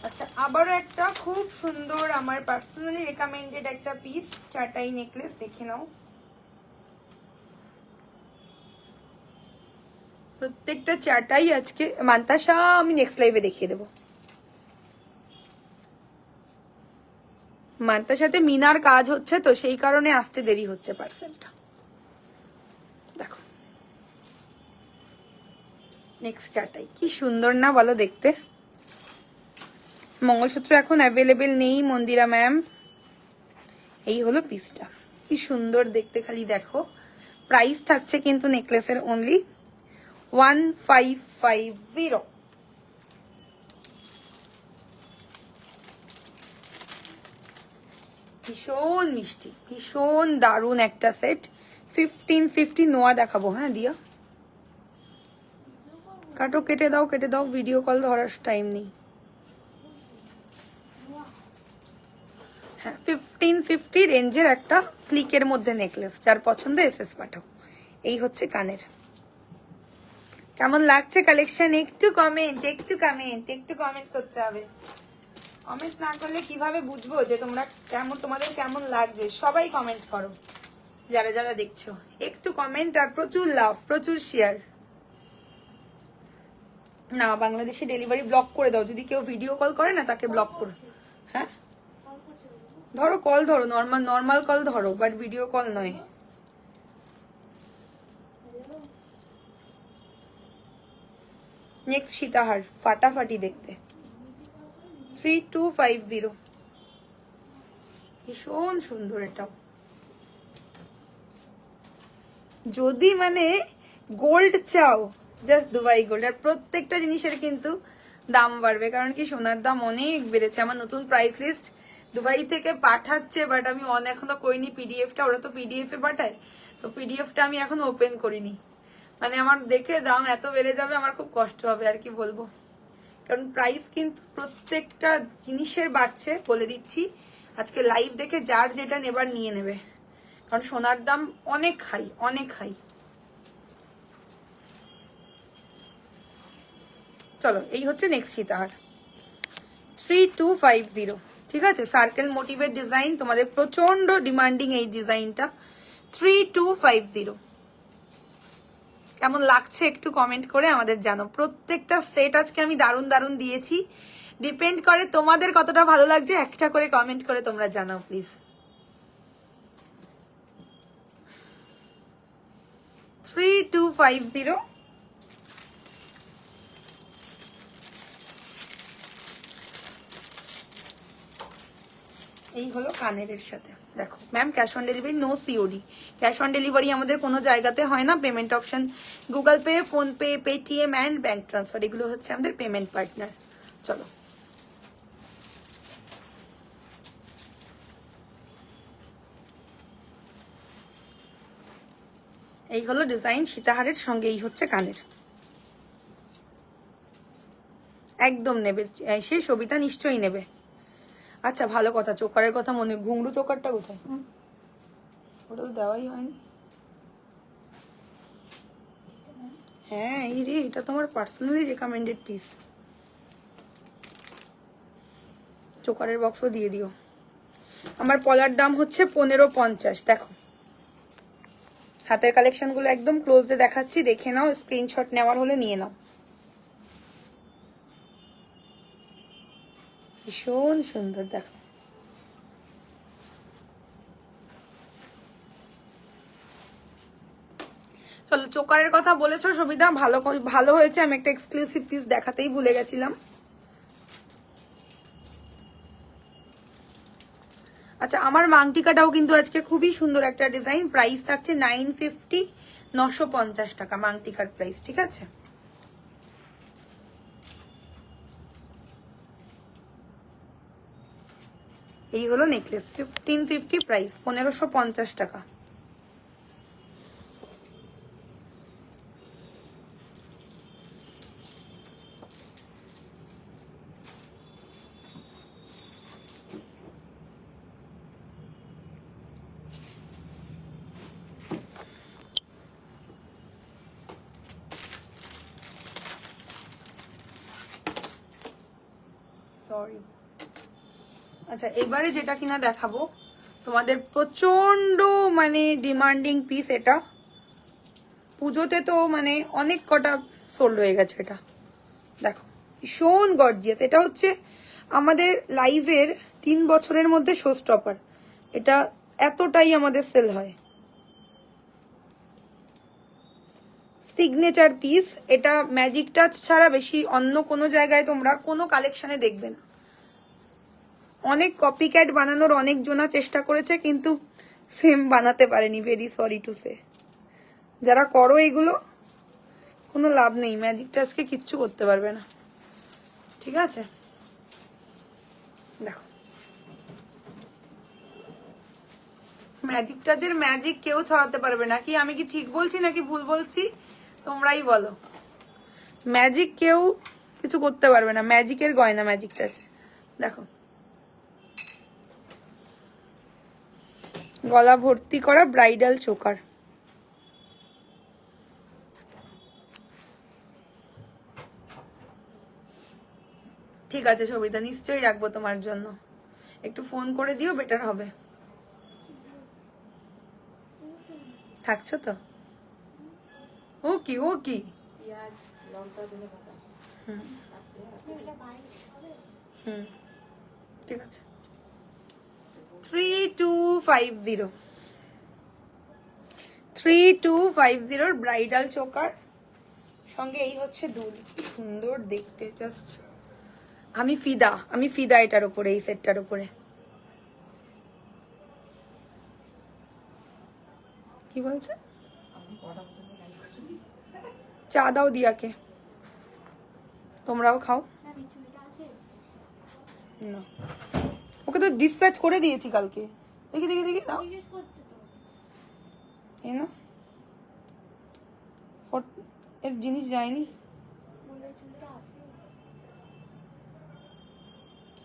আচ্ছা, আবারও একটা খুব সুন্দর আমার পার্সোনালি রেকমেন্ডেড একটা পিস, চাটাই নেকলেস, দেখে নাও। প্রত্যেকটা চাটাই আজকে মান্তাসা আমি নেক্সট লাইভে দেখিয়ে দেবো। মান্তার সাথে মিনার কাজ হচ্ছে তো, সেই কারণে আসতে দেরি হচ্ছে পার্সেলটা। দেখো নেক্সট চাটাই, কি সুন্দর না বলো দেখতে। মঙ্গলসূত্র এখন অ্যাভেলেবেল নেই মন্দিরা ম্যাম। এই হলো পিসটা, কি সুন্দর দেখতে, খালি দেখো। প্রাইস থাকছে কিন্তু নেকলেসের অনলি 1550। ভীষণ মিষ্টি, ভীষণ দারুণ একটা সেট। 1550 নোয়া দেখাবো, হ্যাঁ দিয়া কাটো, কেটে দাও, কেটে দাও, ভিডিও কল ধরার টাইম নেই। হ্যাঁ, 1550 রেঞ্জের একটা স্লিকের মধ্যে নেকলেস, যার পছন্দ এসএস পাঠাও। এই হচ্ছে কানের। কেমন লাগছে কালেকশন? একটু কমেন্ট, একটু কমেন্ট, একটু কমেন্ট করতে হবে। কমেন্ট না করলে কিভাবে বুঝবো যে তোমরা কেমন, তোমাদের কেমন লাগবে? সবাই কমেন্ট করো, যারা যারা দেখছো একটু কমেন্ট, আর প্রচুর লাভ, প্রচুর শেয়ার। না, বাংলাদেশে ডেলিভারি ব্লক করে দাও, যদি কেউ ভিডিও কল করে না তাকে ব্লক করো। হ্যাঁ ধরো, কল ধরো, নর্মাল কল ধরো, বাট ভিডিও কল নয়। নেক্সট সীতাহার, ফাটাফাটি দেখতে, 3250, ভীষণ সুন্দর এটাও। যদি মানে গোল্ড চাও, জাস্ট দুবাই গোল্ড। আর প্রত্যেকটা জিনিসের কিন্তু দাম বাড়বে, কারণ কি সোনার দাম অনেক বেড়েছে। আমার নতুন প্রাইস লিস্ট দুবাই থেকে পাঠাচ্ছে, বাট আমি অন এখনো করিনি পিডিএফটা, ওরা তো পিডিএফ এ পাঠায়, তো পিডিএফটা আমি এখন ওপেন করিনি। মানে আমার দেখে দাম এত বেড়ে যাবে, আমার খুব কষ্ট হবে আর কি বলবো, কারণ প্রাইস কিন্তু প্রত্যেকটা জিনিসের বাড়ছে, বলে দিচ্ছি। আজকে লাইভ দেখে যার যেটা নেবার নিয়ে নেবে, কারণ সোনার দাম অনেক হাই, অনেক হাই। চলো, এই হচ্ছে নেক্সট সীতাহার 3250। ঠিক আছে, সার্কেল মোটিভের ডিজাইন, তোমাদের প্রচন্ড ডিমান্ডিং এই ডিজাইনটা। 3250 কেমন লাগছে একটু কমেন্ট করে আমাদের জানো। প্রত্যেকটা সেট আজকে আমি দারুণ দারুণ দিয়েছি, ডিপেন্ড করে তোমাদের কতটা ভালো লাগছে, একটা করে কমেন্ট করে তোমরা জানাও প্লিজ। 3250। এই হলো কানের সাথে। দেখো ma'am, cash on delivery, no COD. Cash on delivery আমাদের কোনো জায়গাতে হয় না। Payment option Google Pay, PhonePe, Paytm and bank transfer, এগুলো হচ্ছে আমাদের পেমেন্ট পার্টনার। চলো, এই হলো ডিজাইন সীতাহারের সঙ্গে, এই হচ্ছে কানের। একদম নেবে, সে সবিতা নিশ্চয়ই নেবে। আচ্ছা ভালো কথা, চোকারের কথা মনে, ঘুংরু চোকারটা কোথায়? ওটা তো দেওয়াই হয়নি। হ্যাঁ এই রে, এটা তোমার পার্সোনালি রেকমেন্ডেড পিস। চোকারের বক্সও দিয়ে দিও। আমার পলার দাম হচ্ছে 1550। দেখো হাতের কালেকশন গুলো একদম ক্লোজে দেখাচ্ছি, দেখে নাও, স্ক্রিনশট নেওয়ার হলে নিয়ে নাও। ভীষণ সুন্দর, দেখো। চলো, চোকারের কথা বলেছো সবিতা, ভালো হয়েছে, আমি একটা এক্সক্লুসিভ পিস দেখাতেই ভুলে গেছিলাম। আচ্ছা, আমার মাংটিকাটাও কিন্তু আজকে খুবই সুন্দর একটা ডিজাইন, প্রাইস থাকছে 950, 950 টাকা মাংটিকার প্রাইস। ঠিক আছে, এই হলো নেকলেস, 1550 প্রাইস, 1550 টাকা। সরি। আচ্ছা, এবারে যেটা কিনা দেখাবো তোমাদের প্রচন্ড মানে ডিমান্ডিং পিস, এটা পুজোতে তো মানে অনেক কটা সোল্ড হয়ে গেছে। এটা দেখো, ভীষণ গর্জিয়াস। এটা হচ্ছে আমাদের লাইভের 3 বছরের মধ্যে শো স্টপার, এটা এতটাই আমাদের সেল হয়। সিগনেচার পিস, এটা ম্যাজিক টাচ ছাড়া বেশি অন্য কোনো জায়গায় তোমরা কোনো কালেকশনে দেখবে না। অনেক কপি ক্যাট বানানোর অনেক জনা চেষ্টা করেছে, কিন্তু সেম বানাতে পারেনি, ভেরি সরি টু সে। যারা করো এগুলো, কোনো লাভ নেই, ম্যাজিক টাচকে কিচ্ছু করতে পারবে না। ঠিক আছে, দেখো ম্যাজিক টাচের ম্যাজিক কেউ ছড়াতে পারবে না। কি আমি কি ঠিক বলছি নাকি ভুল বলছি, তোমরাই বলো। ম্যাজিক কেউ কিছু করতে পারবে না, ম্যাজিকের গয়না ম্যাজিক টাচ। দেখো গলা ভর্তি করা ব্রাইডাল চোকার। ঠিক আছে সবিতা, নিশ্চয়ই রাখবো তোমার জন্য, একটু ফোন করে দিও, বেটার হবে। থাকছো তো? ও কি, ও কি, ঠিক আছে। 3250, 3250 ব্রাইডাল চোকার সঙ্গে এই হচ্ছে দুল। কি সুন্দর দেখতে, জাস্ট আমি ফিদা এটার উপরে, এই সেটটার উপরে। কি বলছে? চা দাও দিয়াকে, তোমরাও খাও না। ওকে তো ডিসপ্যাচ করে দিয়েছি কালকে। দেখি দেখি দেখি দাও এই না এর জিনিস যায়নি,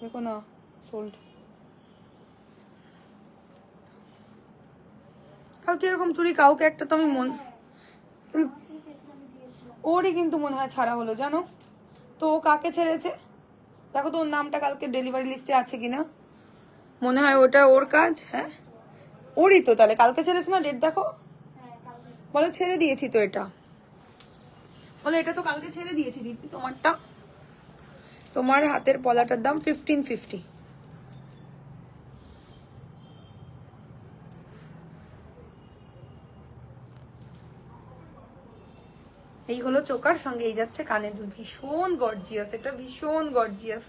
দেখো না সোল্ড। কালকে এরকম চুড়ি কাউকে একটা তো আমি ওরই কিন্তু মনে হয় ছাড়া হলো জানো তো। ও কাকে ছেড়েছে দেখো তো, ওর নামটা কালকে ডেলিভারি লিস্টে আছে কিনা। মনে হয় ওটা ওর কাজ। হ্যাঁ ওরই তো, তাহলে কালকে ছেড়েছে না, ডেট দেখো। বলো ছেড়ে দিয়েছি তো এটা, বলো এটা তো কালকে ছেড়ে দিয়েছি দিদি তোমারটা। তোমার হাতের পলাটার দাম 1550। এই হলো চোকার, সঙ্গে এই যাচ্ছে কানের দুল, ভীষণ গর্জিয়াস, এটা ভীষণ গর্জিয়াস।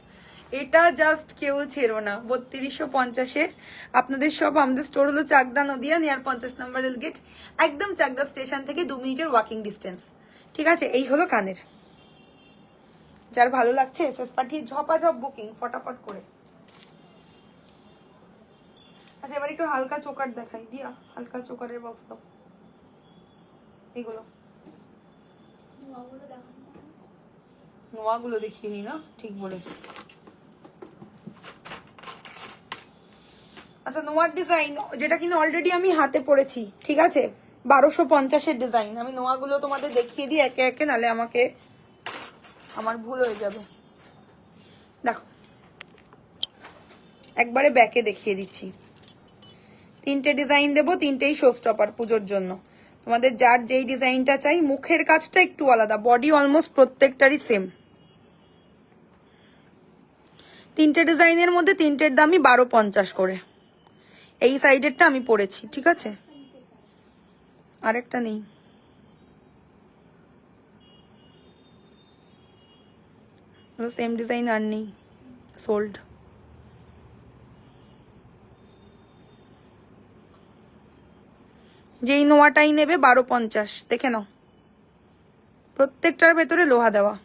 এটা জাস্ট কেউ ছেড়ো না। 3250-এ আপনাদের সব। আমাদের স্টোর হলো চাকদা নদিয়া, নিয়ার 50 নম্বর রেলগেট, একদম চাকদা স্টেশন থেকে 2 মিনিটের ওয়াকিং ডিস্টেন্স। ঠিক আছে, এই হলো কানের। যার ভালো লাগছে এসএস পাঠিয়ে ঝপাঝপ বুকিং ফটাফট করে। আচ্ছা এবার একটু হালকা চোকার দেখাই দিয়া, হালকা চোকারের বক্স দাও। এইগুলো নোয়াগুলো দেখিয়ে নি না, ঠিক বলেছো। আচ্ছা নোয়ার ডিজাইন যেটা কিনা অলরেডি আমি হাতে পড়েছি, ঠিক আছে, 1250-এর ডিজাইন। আমি নোয়াগুলো তোমাদের দেখিয়ে দিই একে একে, নালে আমার ভুল হয়ে যাবে। দেখো একবারে ব্যাকে দেখিয়ে দিচ্ছি। 3টে ডিজাইন দেবো, 3টেই শো স্টপার পুজোর জন্য। তোমাদের যার যেই ডিজাইনটা চাই। মুখের কাজটা একটু আলাদা, বডি অলমোস্ট প্রত্যেকটারই সেম। 3টে ডিজাইনের মধ্যে 3টের দামই 1250 করে। এই সাইডেরটা আমি পরেছি, ঠিক আছে, আরেকটা নেই। সেম ডিজাইন আর নেই, সোল্ড। যেই নোয়াটাই নেবে 1250, দেখে নাও, প্রত্যেকটার ভেতরে লোহা দেওয়া,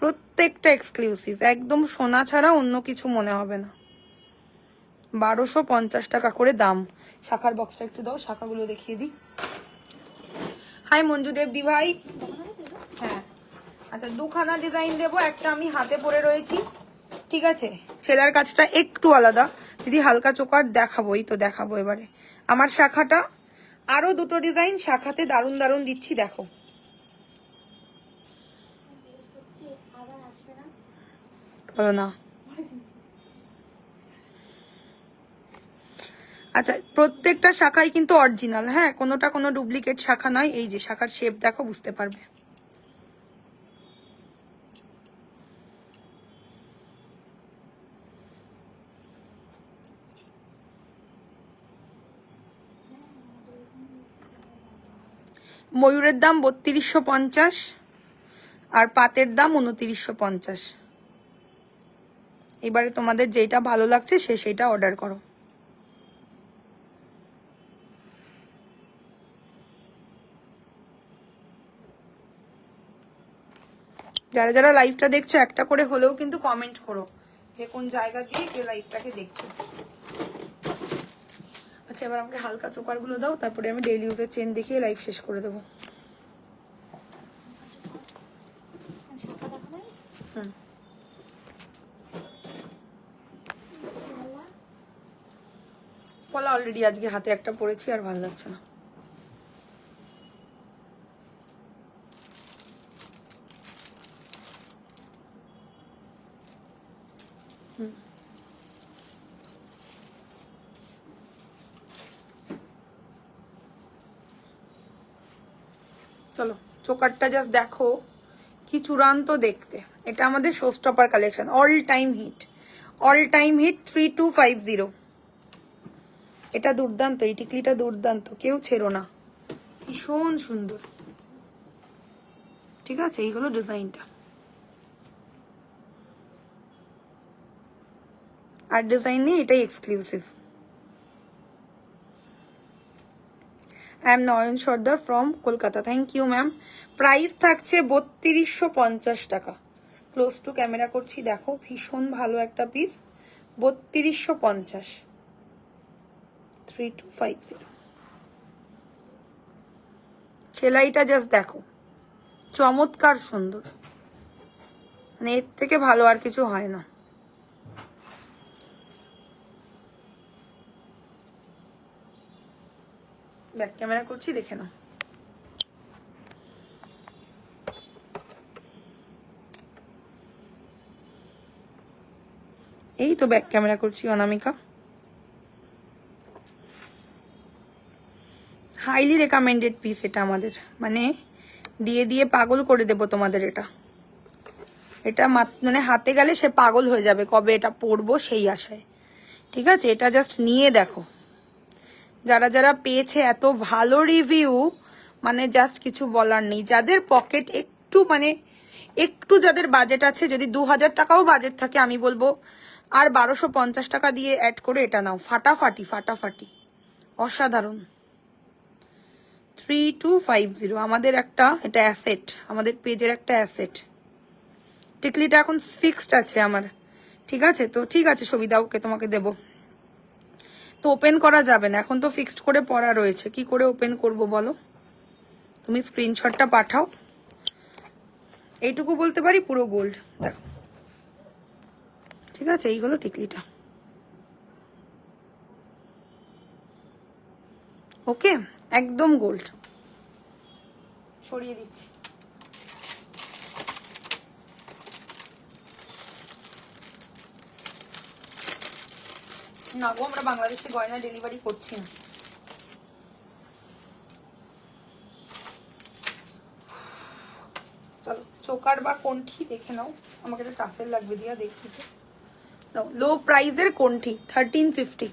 প্রত্যেকটা এক্সক্লুসিভ, একদম সোনা ছাড়া অন্য কিছু মনে হবে না। 1250 টাকা করে দাম। শাখার বক্সটা একটু দাও, শাখাগুলো দেখিয়ে দিই। হাই মঞ্জুদেব দি ভাই। হ্যাঁ আচ্ছা, 2খানা ডিজাইন দেবো, একটা আমি হাতে পরে রয়েছি, ঠিক আছে। ছেলের কাজটা একটু আলাদা দিদি, হালকা চোকার দেখাবো, এই তো দেখাবো এবারে। আমার শাখাটা আরো 2টো ডিজাইন শাখাতে দারুণ দারুণ দিচ্ছি, দেখো। বলো না। আচ্ছা প্রত্যেকটা শাখাই কিন্তু অরিজিনাল, হ্যাঁ, কোনোটা কোনো ডুপ্লিকেট শাখা নয়। এই যে শাখার শেপ দেখো, বুঝতে পারবে। ময়ূরের দাম 3250 আর পাতের দাম 2950। এবারে তোমাদের যেটা ভালো লাগছে সেটা অর্ডার করো। যারা যারা লাইভটা দেখছো একটা করে হলেও কিন্তু কমেন্ট করো যে কোন জায়গা দিয়ে কে লাইভটাকে দেখছো। আচ্ছা এবার আমাকে হালকা চোকারগুলো দাও, তারপরে আমি ডেইলি ইউজের চেন দেখিয়ে লাইভ শেষ করে দেবো। পলা অলরেডি আজকে হাতে একটা পরেছি, আর ভালো লাগছে না। চলো চোকারটা জাস্ট দেখো কি চূড়ান্ত দেখতে। এটা আমাদের show stopper collection, all time hit, all time hit 3250। এটা দুর্দান্ত, এই টিকলিটা দুর্দান্ত, কেউ ছেড়ো না, ভীষণ সুন্দর। ঠিক আছে, এই হলো ডিজাইনটা। আর ডিজাইন নেই, এটাই exclusive. I am Nayan Sardar from Kolkata, thank you ma'am. Price থাকছে 3250 টাকা, ক্লোজ টু ক্যামেরা করছি, দেখো ভীষণ ভালো একটা পিস, 3250, 3250। সেলাইটা জাস্ট দেখো, চমৎকার সুন্দর, মানে এর থেকে ভালো আর কিছু হয় না। ব্যাক ক্যামেরা করছি, দেখে নাও। এই তো ব্যাক ক্যামেরা করছি অনামিকা। হাইলি রেকমেন্ডেড পিস এটা আমাদের, মানে দিয়ে দিয়ে পাগল করে দেব তোমাদের। এটা মানে হাতে গেলে সে পাগল হয়ে যাবে, কবে এটা পরবো সেই আশায়। ঠিক আছে, এটা জাস্ট নিয়ে দেখো, যারা যারা পেয়েছে এত ভালো রিভিউ, মানে জাস্ট কিছু বলার নেই। যাদের পকেট একটু মানে একটু যাদের বাজেট আছে, যদি 2000 টাকাও বাজেট থাকে, আমি বলবো আর 1250 টাকা দিয়ে অ্যাড করে এটা নাও, ফাটাফাটি ফাটাফাটি, অসাধারণ। 3250 আমাদের একটা, এটা অ্যাসেট, আমাদের পেজের একটা অ্যাসেট। টিকলিটা এখন ফিক্সড আছে আমার, ঠিক আছে তো, ঠিক আছে সবিতা, ওকে তোমাকে দেব তো। ওপেন করা যাবে না এখন তো, ফিক্সড করে পড়া রয়েছে, কি করে ওপেন করব বলো? তুমি স্ক্রিনশটটা পাঠাও। এইটুকু বলতে পারি পুরো গোল্ড, দেখো, ঠিক আছে, এই হলো টিকলিটা। ওকে, একদম গোল্ড। সরিয়ে দিচ্ছি। না গো, আমরা বাংলাদেশে গয়না ডেলিভারি করছি না। চলো চোকার বা কোনঠি দেখে নাও, আমাকে একটা টাফেল লাগবে দিয়া, দেখি তো। লো প্রাইজের কোনঠি 1350।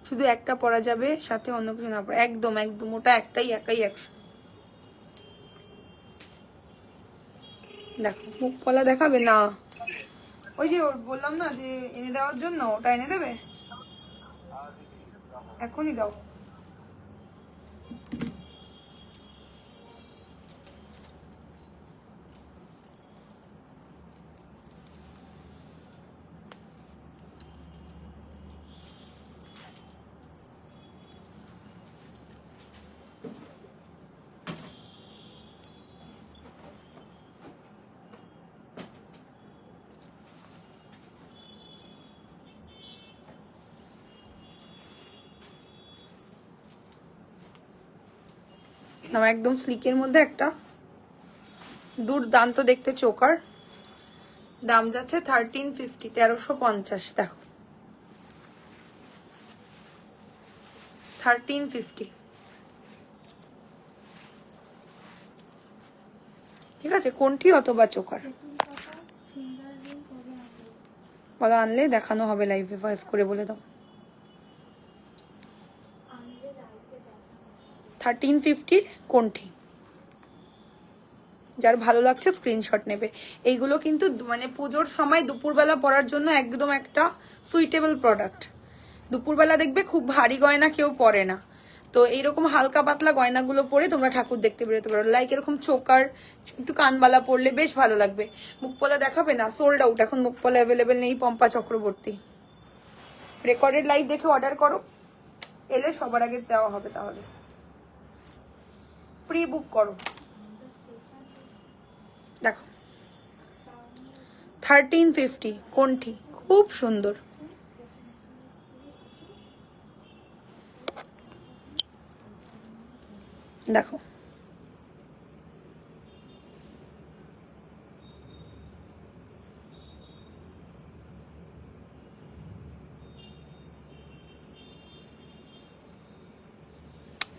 শুধু একটা পরা যাবে, সাথে অন্য কিছু না পরা, একদম একদম, ওটা একটাই, একাই 100। দেখো মুখ পলা দেখাবে না, ওই যে বললাম না যে এনে দেওয়ার জন্য, ওটা এনে দেবে, এখনই দাও। আমার একদম স্লিকের মধ্যে একটা দুর্দান্ত দেখতে চোকার, দাম যাচ্ছে 1350, 1350। দেখো 1350, ঠিক আছে, কোনটি অথবা চোকার বলো, আনলে দেখানো হবে লাইভে, ভয়েস করে বলে দাও। 1350 কোনটি, যার ভালো লাগছে স্ক্রিনশট নেবে। এইগুলো কিন্তু মানে পুজোর সময় দুপুরবেলা পরার জন্য একদম একটা সুইটেবল প্রোডাক্ট। দুপুরবেলা দেখবে খুব ভারী গয়না কেউ পরে না, তো এইরকম হালকা পাতলা গয়নাগুলো পরে তোমরা ঠাকুর দেখতে বেরোতে পারো। লাইক এরকম চোকার, একটু কানবালা পরলে বেশ ভালো লাগবে। মুখপলা দেখাবে না, সোল্ড আউট এখন, মুখপলা অ্যাভেলেবেল নেই। পম্পা চক্রবর্তী, রেকর্ডেড লাইভ দেখে অর্ডার করো, এলে সবার আগে দেওয়া হবে, তাহলে প্রি বুক করো। দেখো 1350 কোনটি, খুব সুন্দর। দেখো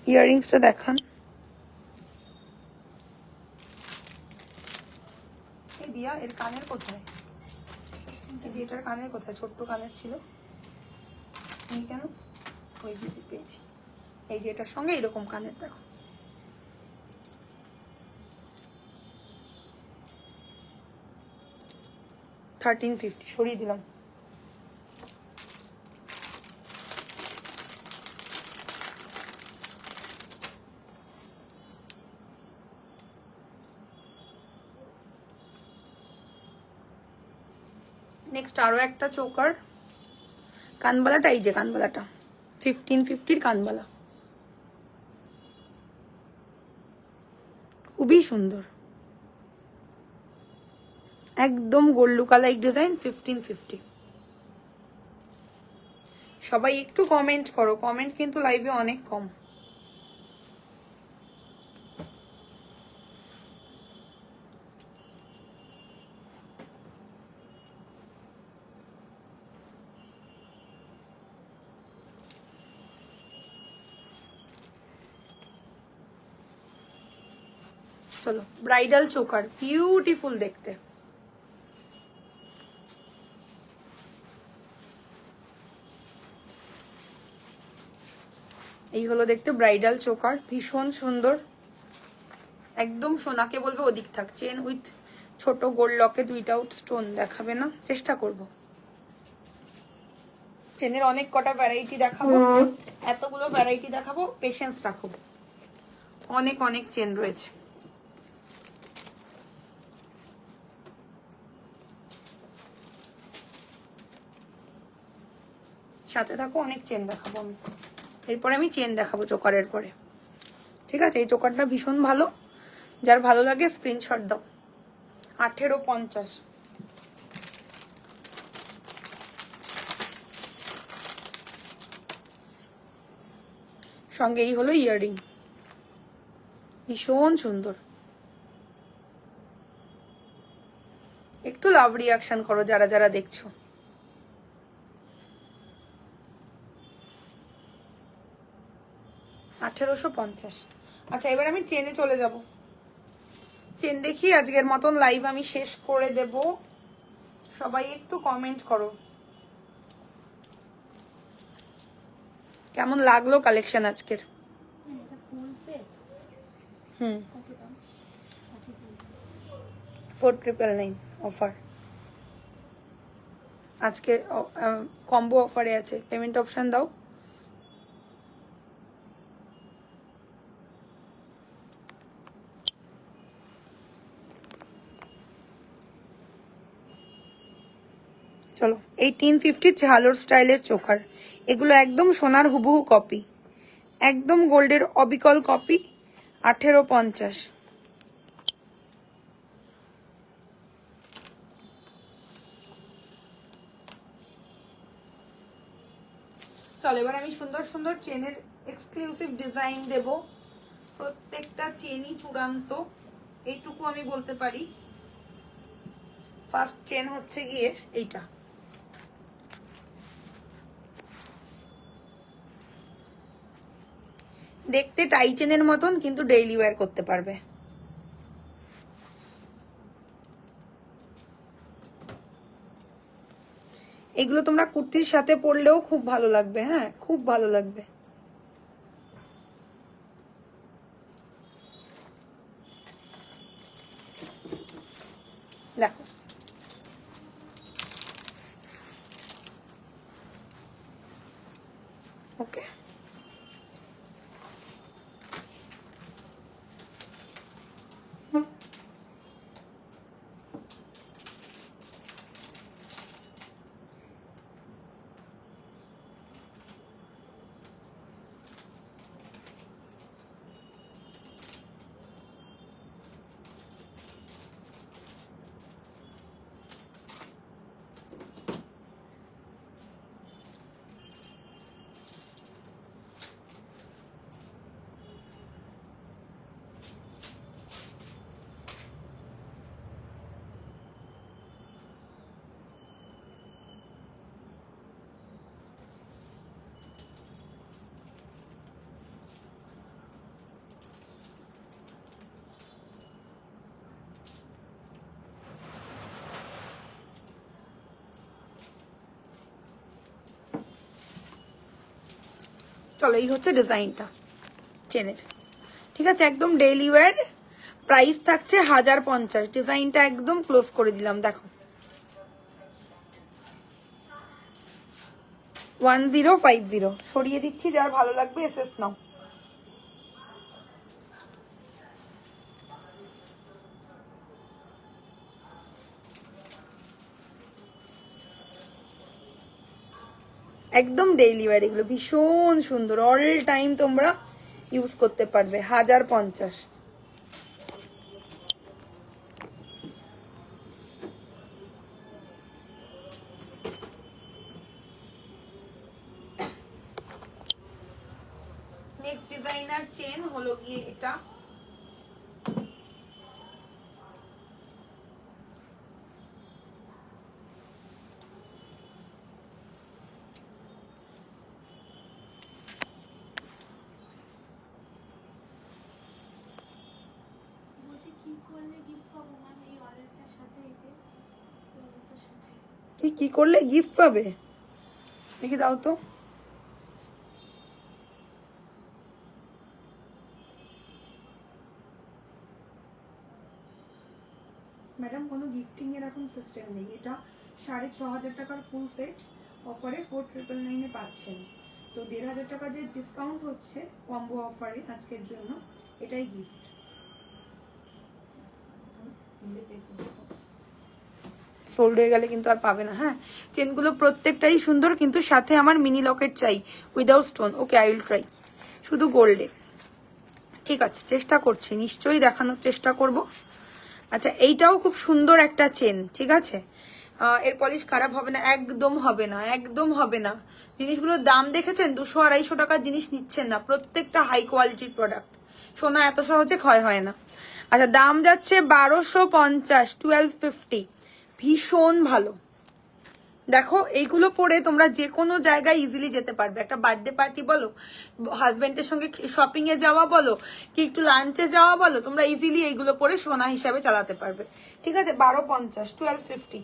ইয়াররিংসটা দেখান। এই দিয়া, এর কানের কোথায়, এই যে এটার কানের কোথায়, ছোট্ট কানের ছিল, এই কেন, ওই যে পেয়েছি, এই যে এটার সঙ্গে এরকম কানের দেখো, $1350 সরিয়ে দিলাম। নেক্সট আরো একটা চোকার, কানবালাটা, এই যে কানবালাটা 1550 কানবালা, খুবই সুন্দর, একদম গোল্ড লুকালাইক ডিজাইন, 1550। সবাই একটু কমেন্ট করো, কমেন্ট কিন্তু লাইভে অনেক কম। চলো ব্রাইডাল চোকার, বিউটিফুল দেখতে। এই হলো দেখতে ব্রাইডাল চোকার, ভীষণ সুন্দর, একদম সোনাকে বলবে ওদিক থাক, চেন উইথ ছোট গোল্ড লকেট উইদাউট স্টোন দেখাবে না, চেষ্টা করব। চেনের অনেক কটা ভ্যারাইটি দেখাবো, এতগুলো ভ্যারাইটি দেখাবো, পেশেন্স রাখো, অনেক অনেক চেন রয়েছে। সাথে থাকো, অনেক চেন দেখাবো আমি, এরপরে আমি চেন দেখাবো চোকারের পরে, ঠিক আছে? এই চোকারটা ভীষণ ভালো, যার ভালো লাগে স্ক্রিনশট দাও। 1850। সঙ্গে এই হলো ইয়াররিং, ভীষণ সুন্দর। একটু লাভ রিয়াকশন করো যারা যারা দেখছো। $1850। আচ্ছা এবার আমি চেনে চলে যাব, চেন দেখি আজকের মতন লাইভ আমি শেষ করে দেব। সবাই একটু কমেন্ট করো কেমন লাগলো কালেকশন আজকের। 4999 অফার, আজকে কম্বো অফারে আছে, পেমেন্ট অপশন দাও। চলো 1850 ঝালর স্টাইলের চোকার, এগুলো একদম সোনার হুবহু কপি, একদম গোল্ডের অবিকল কপি। 1850। চলো এবার আমি সুন্দর সুন্দর চেনের এক্সক্লুসিভ ডিজাইন দেব, প্রত্যেকটা চেনই চূড়ান্ত, এইটুকু আমি বলতে পারি। ফার্স্ট চেন হচ্ছে গিয়ে এইটা, দেখতে টাই চেনের মতন, কিন্তু ডেইলি ওয়্যার করতে পারবে। এগুলো তোমরা কুর্তির সাথে পরলেও খুব ভালো লাগবে, হ্যাঁ খুব ভালো লাগবে। দেখো ওকে, চলো এই হচ্ছে ডিজাইনটা। চেনের, ঠিক আছে, একদম ডেইলি ওয়্যার। প্রাইস থাকছে 1050। ডিজাইনটা একদম ক্লোজ করে দিলাম, দেখো 1050। সরিয়ে দিচ্ছি, যার ভালো লাগবে এসএস নাও। একদম ডেইলি ওয়্যার, এগুলো ভীষণ সুন্দর, অল টাইম তোমরা ইউজ করতে পারবে। 1050। নেক্সট ডিজাইনার চেন হলো গিয়ে এটা, কি করলে গিফট পাবে দেখি দাও তো। ম্যাডাম কোনো গিফটিং এর এখন সিস্টেম নেই, এটা 6500 টাকার ফুল সেট অফারে 4999 পাচ্ছেন। তো 1500 টাকা যে ডিসকাউন্ট হচ্ছে কম্বো অফারে আজকের জন্য, এটাই গিফট। সোল্ড হয়ে গেলে কিন্তু আর পাবে না। হ্যাঁ, চেনগুলো প্রত্যেকটাই সুন্দর, কিন্তু সাথে আমার মিনি লকেট চাই without stone. Okay, I will try, শুধু গোল্ডে। ঠিক আছে, চেষ্টা করছি, নিশ্চয়ই দেখানোর চেষ্টা করব। আচ্ছা, এইটাও খুব সুন্দর একটা চেন, ঠিক আছে, এর পলিশ খারাপ হবে না, একদম হবে না, একদম হবে না। জিনিসগুলোর দাম দেখেছেন, 200-250 টাকার জিনিস নিচ্ছেন না, প্রত্যেকটা হাই কোয়ালিটির প্রোডাক্ট। সোনা এত সহজে ক্ষয় হয় না। আচ্ছা, দাম যাচ্ছে 1250, 1250, ভীষণ ভালো। দেখো, এইগুলো পরে তোমরা যে কোনো জায়গায় ইজিলি যেতে পারবে। একটা বার্থডে পার্টি বলো, হাজবেন্ডের সঙ্গে শপিং এ যাওয়া বলো, কি একটু লাঞ্চে যাওয়া বলো, তোমরা ইজিলি এইগুলো পরে সোনা হিসাবে চালাতে পারবে। ঠিক আছে, 1250, 1250।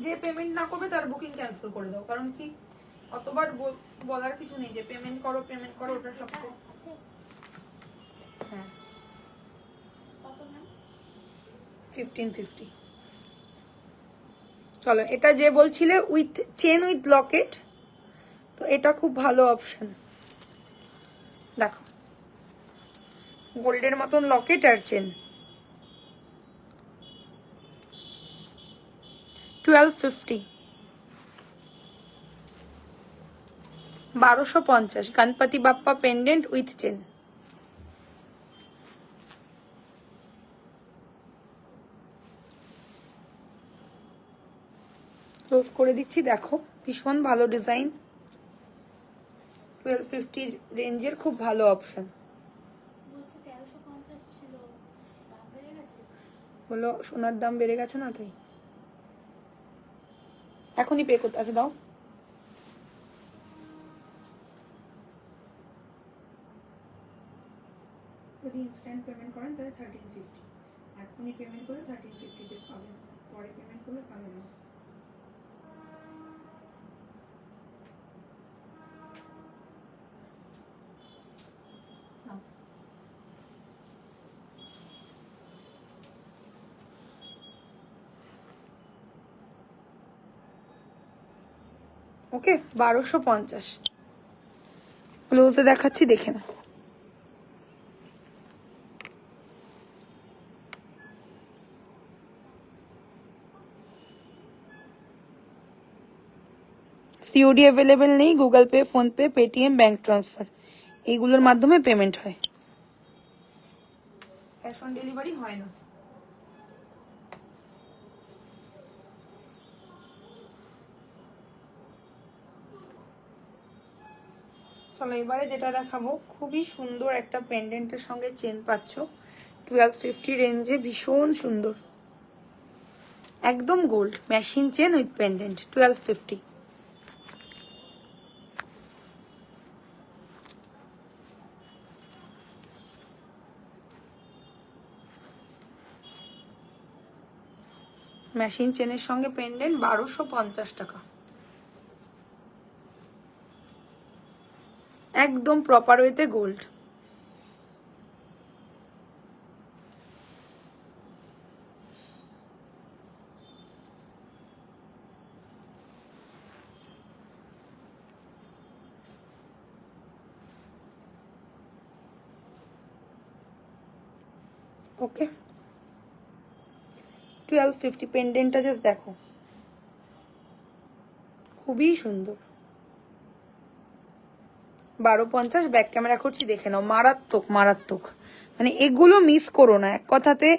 যে পেমেন্ট না করবে তার বুকিং ক্যান্সেল করে দাও, কারণ কি অতবার বলার কিছু নেই যে পেমেন্ট করো পেমেন্ট করো, ওটা সব তো। হ্যাঁ, 1550। চলো, এটা যে বলছিলে উইথ চেন উইথ লকেট, তো এটা খুব ভালো অপশন। দেখো, গোল্ডের মতন লকেট আর chain, 1250, 1250। Ganpati Bappa pendant with chain. Close করে দিচ্ছি, দেখো ভীষণ ভালো ডিজাইন, 1250 রেঞ্জের খুব ভালো অপশন। হলো, সোনার দাম বেড়ে গেছে না, তাই এখনই পে করতে আছে, দাও। যদি ইনস্ট্যান্ট পেমেন্ট করেন তাহলে 1350, এখনই পেমেন্ট করে 1350 পাবেন, পরে পেমেন্ট করলে পাবেন না। ওকে, 1250। ক্লোজে দেখাচ্ছি, দেখে না। সিওডি অ্যাভেলেবেল নেই, Google Pay, PhonePe, Paytm, bank transfer, এইগুলোর মাধ্যমে পেমেন্ট হয়। ক্যাশ অন ডেলিভারি হয় না। চলো এবারে যেটা দেখাবো, খুবই সুন্দর একটা পেন্ডেন্টের সঙ্গে চেন পাচ্ছ 1250 রেঞ্জে, ভীষণ সুন্দর, একদম gold machine chain with pendant 1250। Machine চেনের সঙ্গে পেন্ডেন্ট 1250 টাকা, একদম প্রপার ওয়েতে গোল্ড। ওকে 1250 পেন্ডেন্টটা জাস্ট দেখো, খুবই সুন্দর। 1250 ব্যাক ক্যামেরা করছি, দেখে নাও, মারাত্মক মারাত্মক, মানে এগুলো মিস করো না এক কথাতে।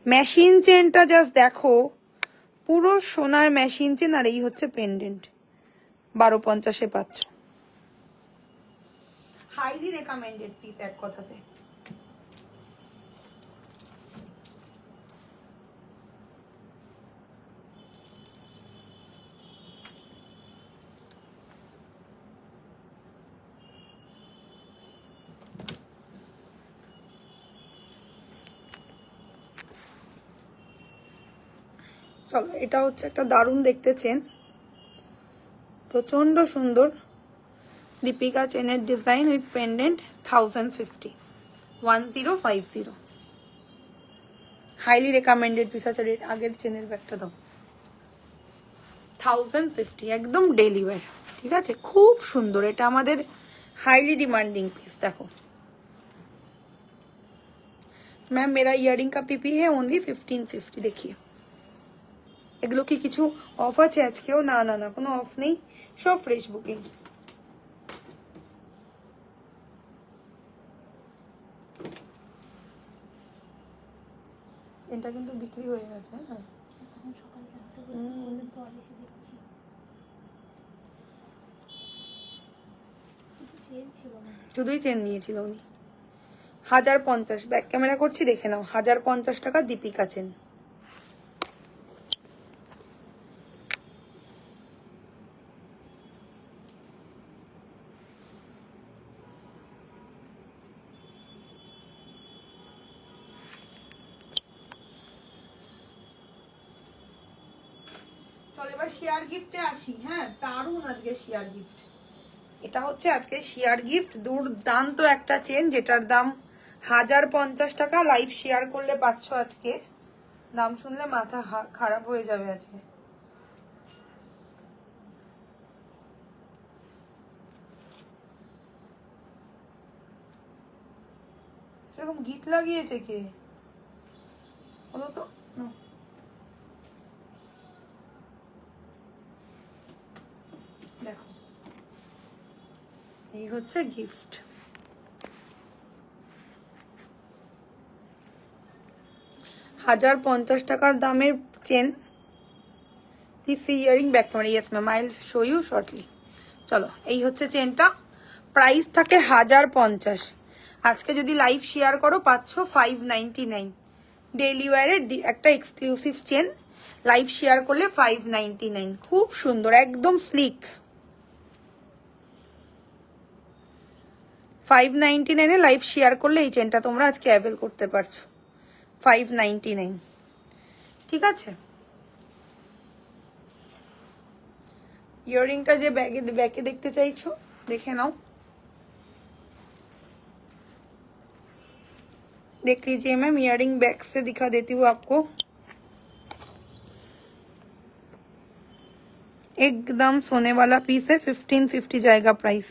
মেশিন চেনটা জাস্ট দেখো, পুরো সোনার মেশিন চেন, আর এই হচ্ছে পেন্ডেন্ট, 1250-এ পাচ্ছ। হাইলি রেকমেন্ডেড পিস এক কথাতে। চলো এটা হচ্ছে একটা দারুণ দেখতে চেন, প্রচন্ড সুন্দর দীপিকা চেনের design with pendant 1050, 1050, highly recommended piece আছে। আগের চেনের ব্যাগটা দাও, 1050, একদম ডেলি ওয়্যার, ঠিক আছে, খুব সুন্দর, এটা আমাদের হাইলি ডিমান্ডিং পিস। দেখো मैम मेरा इयरिंग का पीपी है ओनली 1550, देखिए এগুলো কি কিছু অফ আছে আজকেও? না না না, কোনো অফ নেই, সব ফ্রেশ বুকিং। এটা কিন্তু বিক্রি হয়ে গেছে। হ্যাঁ শুধুই চেন নিয়েছিল উনি। 1050 ব্যাক ক্যামেরা করছি, দেখে নাও, 1050 টাকা দীপিকা চেন। চল এবার শেয়ার গিফটে আসি। হ্যাঁ দারুণ আজকে শেয়ার গিফট, এটা হচ্ছে আজকে শেয়ার গিফট, দুর্দান্ত একটা চেন যেটার দাম 1050 টাকা। লাইভ শেয়ার করলে পাচ্ছ আজকে, নাম শুনলে মাথা খারাপ হয়ে যাবে আজকে। সেরকম গিট লাগিয়েছে কে বলো তো? দেখো এই হচ্ছে গিফট, 1050 টাকার দামের chain. Please see earring back camera, yes ma'am I will show you shortly. চলো এই হচ্ছে চেনটা, প্রাইস থাকে 1050, আজকে যদি লাইভ শেয়ার করো পাচ্ছ 599। ডেইলি ওয়্যারের একটা এক্সক্লুসিভ চেন, লাইভ শেয়ার করলে 599, খুব সুন্দর, একদম স্লিক। 599-এ লাইভ শেয়ার করলে এই চেনটা তোমরা আজকে অ্যাভেল করতে পারছো, 599, ঠিক আছে। ইয়াররিংটা যে ব্যাকে দেখতে চাইছো দেখে নাও, देख लीजिए मैम, इयरिंग बैक से दिखा देती हूँ आपको, एकदम सोने वाला पीस है, 1550 जाएगा प्राइस।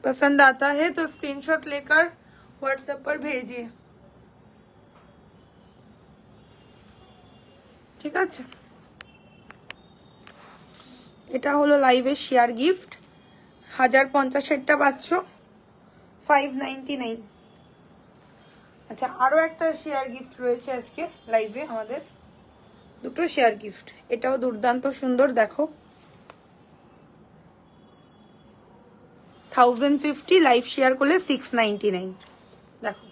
पसंद आता है तो स्क्रीनशॉट लेकर व्हाट्सएप पर भेजिए, ঠিক আছে। এটা হলো লাইভের শেয়ার গিফট, 1050-এরটা পাচ্ছ 599। আচ্ছা, আরো একটা শেয়ার গিফট রয়েছে আজকে লাইভে আমাদের, দুটো শেয়ার গিফট। এটাও দুর্দান্ত সুন্দর, দেখো 1050 লাইভ শেয়ার করলে 699। দেখো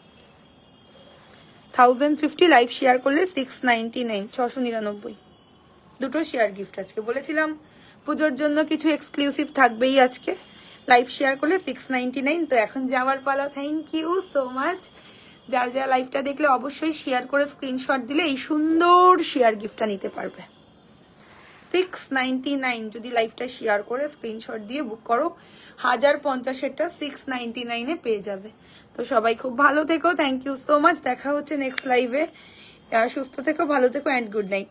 1050 লাইভ শেয়ার করলে 699, 699 দুটো শেয়ার গিফট আজকে। বলেছিলাম পুজোর জন্য কিছু এক্সক্লুসিভ থাকবেই আজকে, লাইভ শেয়ার করলে 699। তো এখন যাওয়ার পালা। Thank you so much. যার যারা লাইভটা দেখলে অবশ্যই শেয়ার করে স্ক্রিনশট দিলে এই সুন্দর শেয়ার গিফটটা নিতে পারবে। 699 যদি লাইভটা শেয়ার করে স্ক্রিনশট দিয়ে বুক করো, 1050-এরটা 699-এ পেয়ে যাবে। তো সবাই খুব ভালো থেকো, থ্যাংক ইউ সো মাচ। দেখা হচ্ছে নেক্সট লাইভে। সুস্থ থেকো, ভালো থেকো, অ্যান্ড গুড নাইট।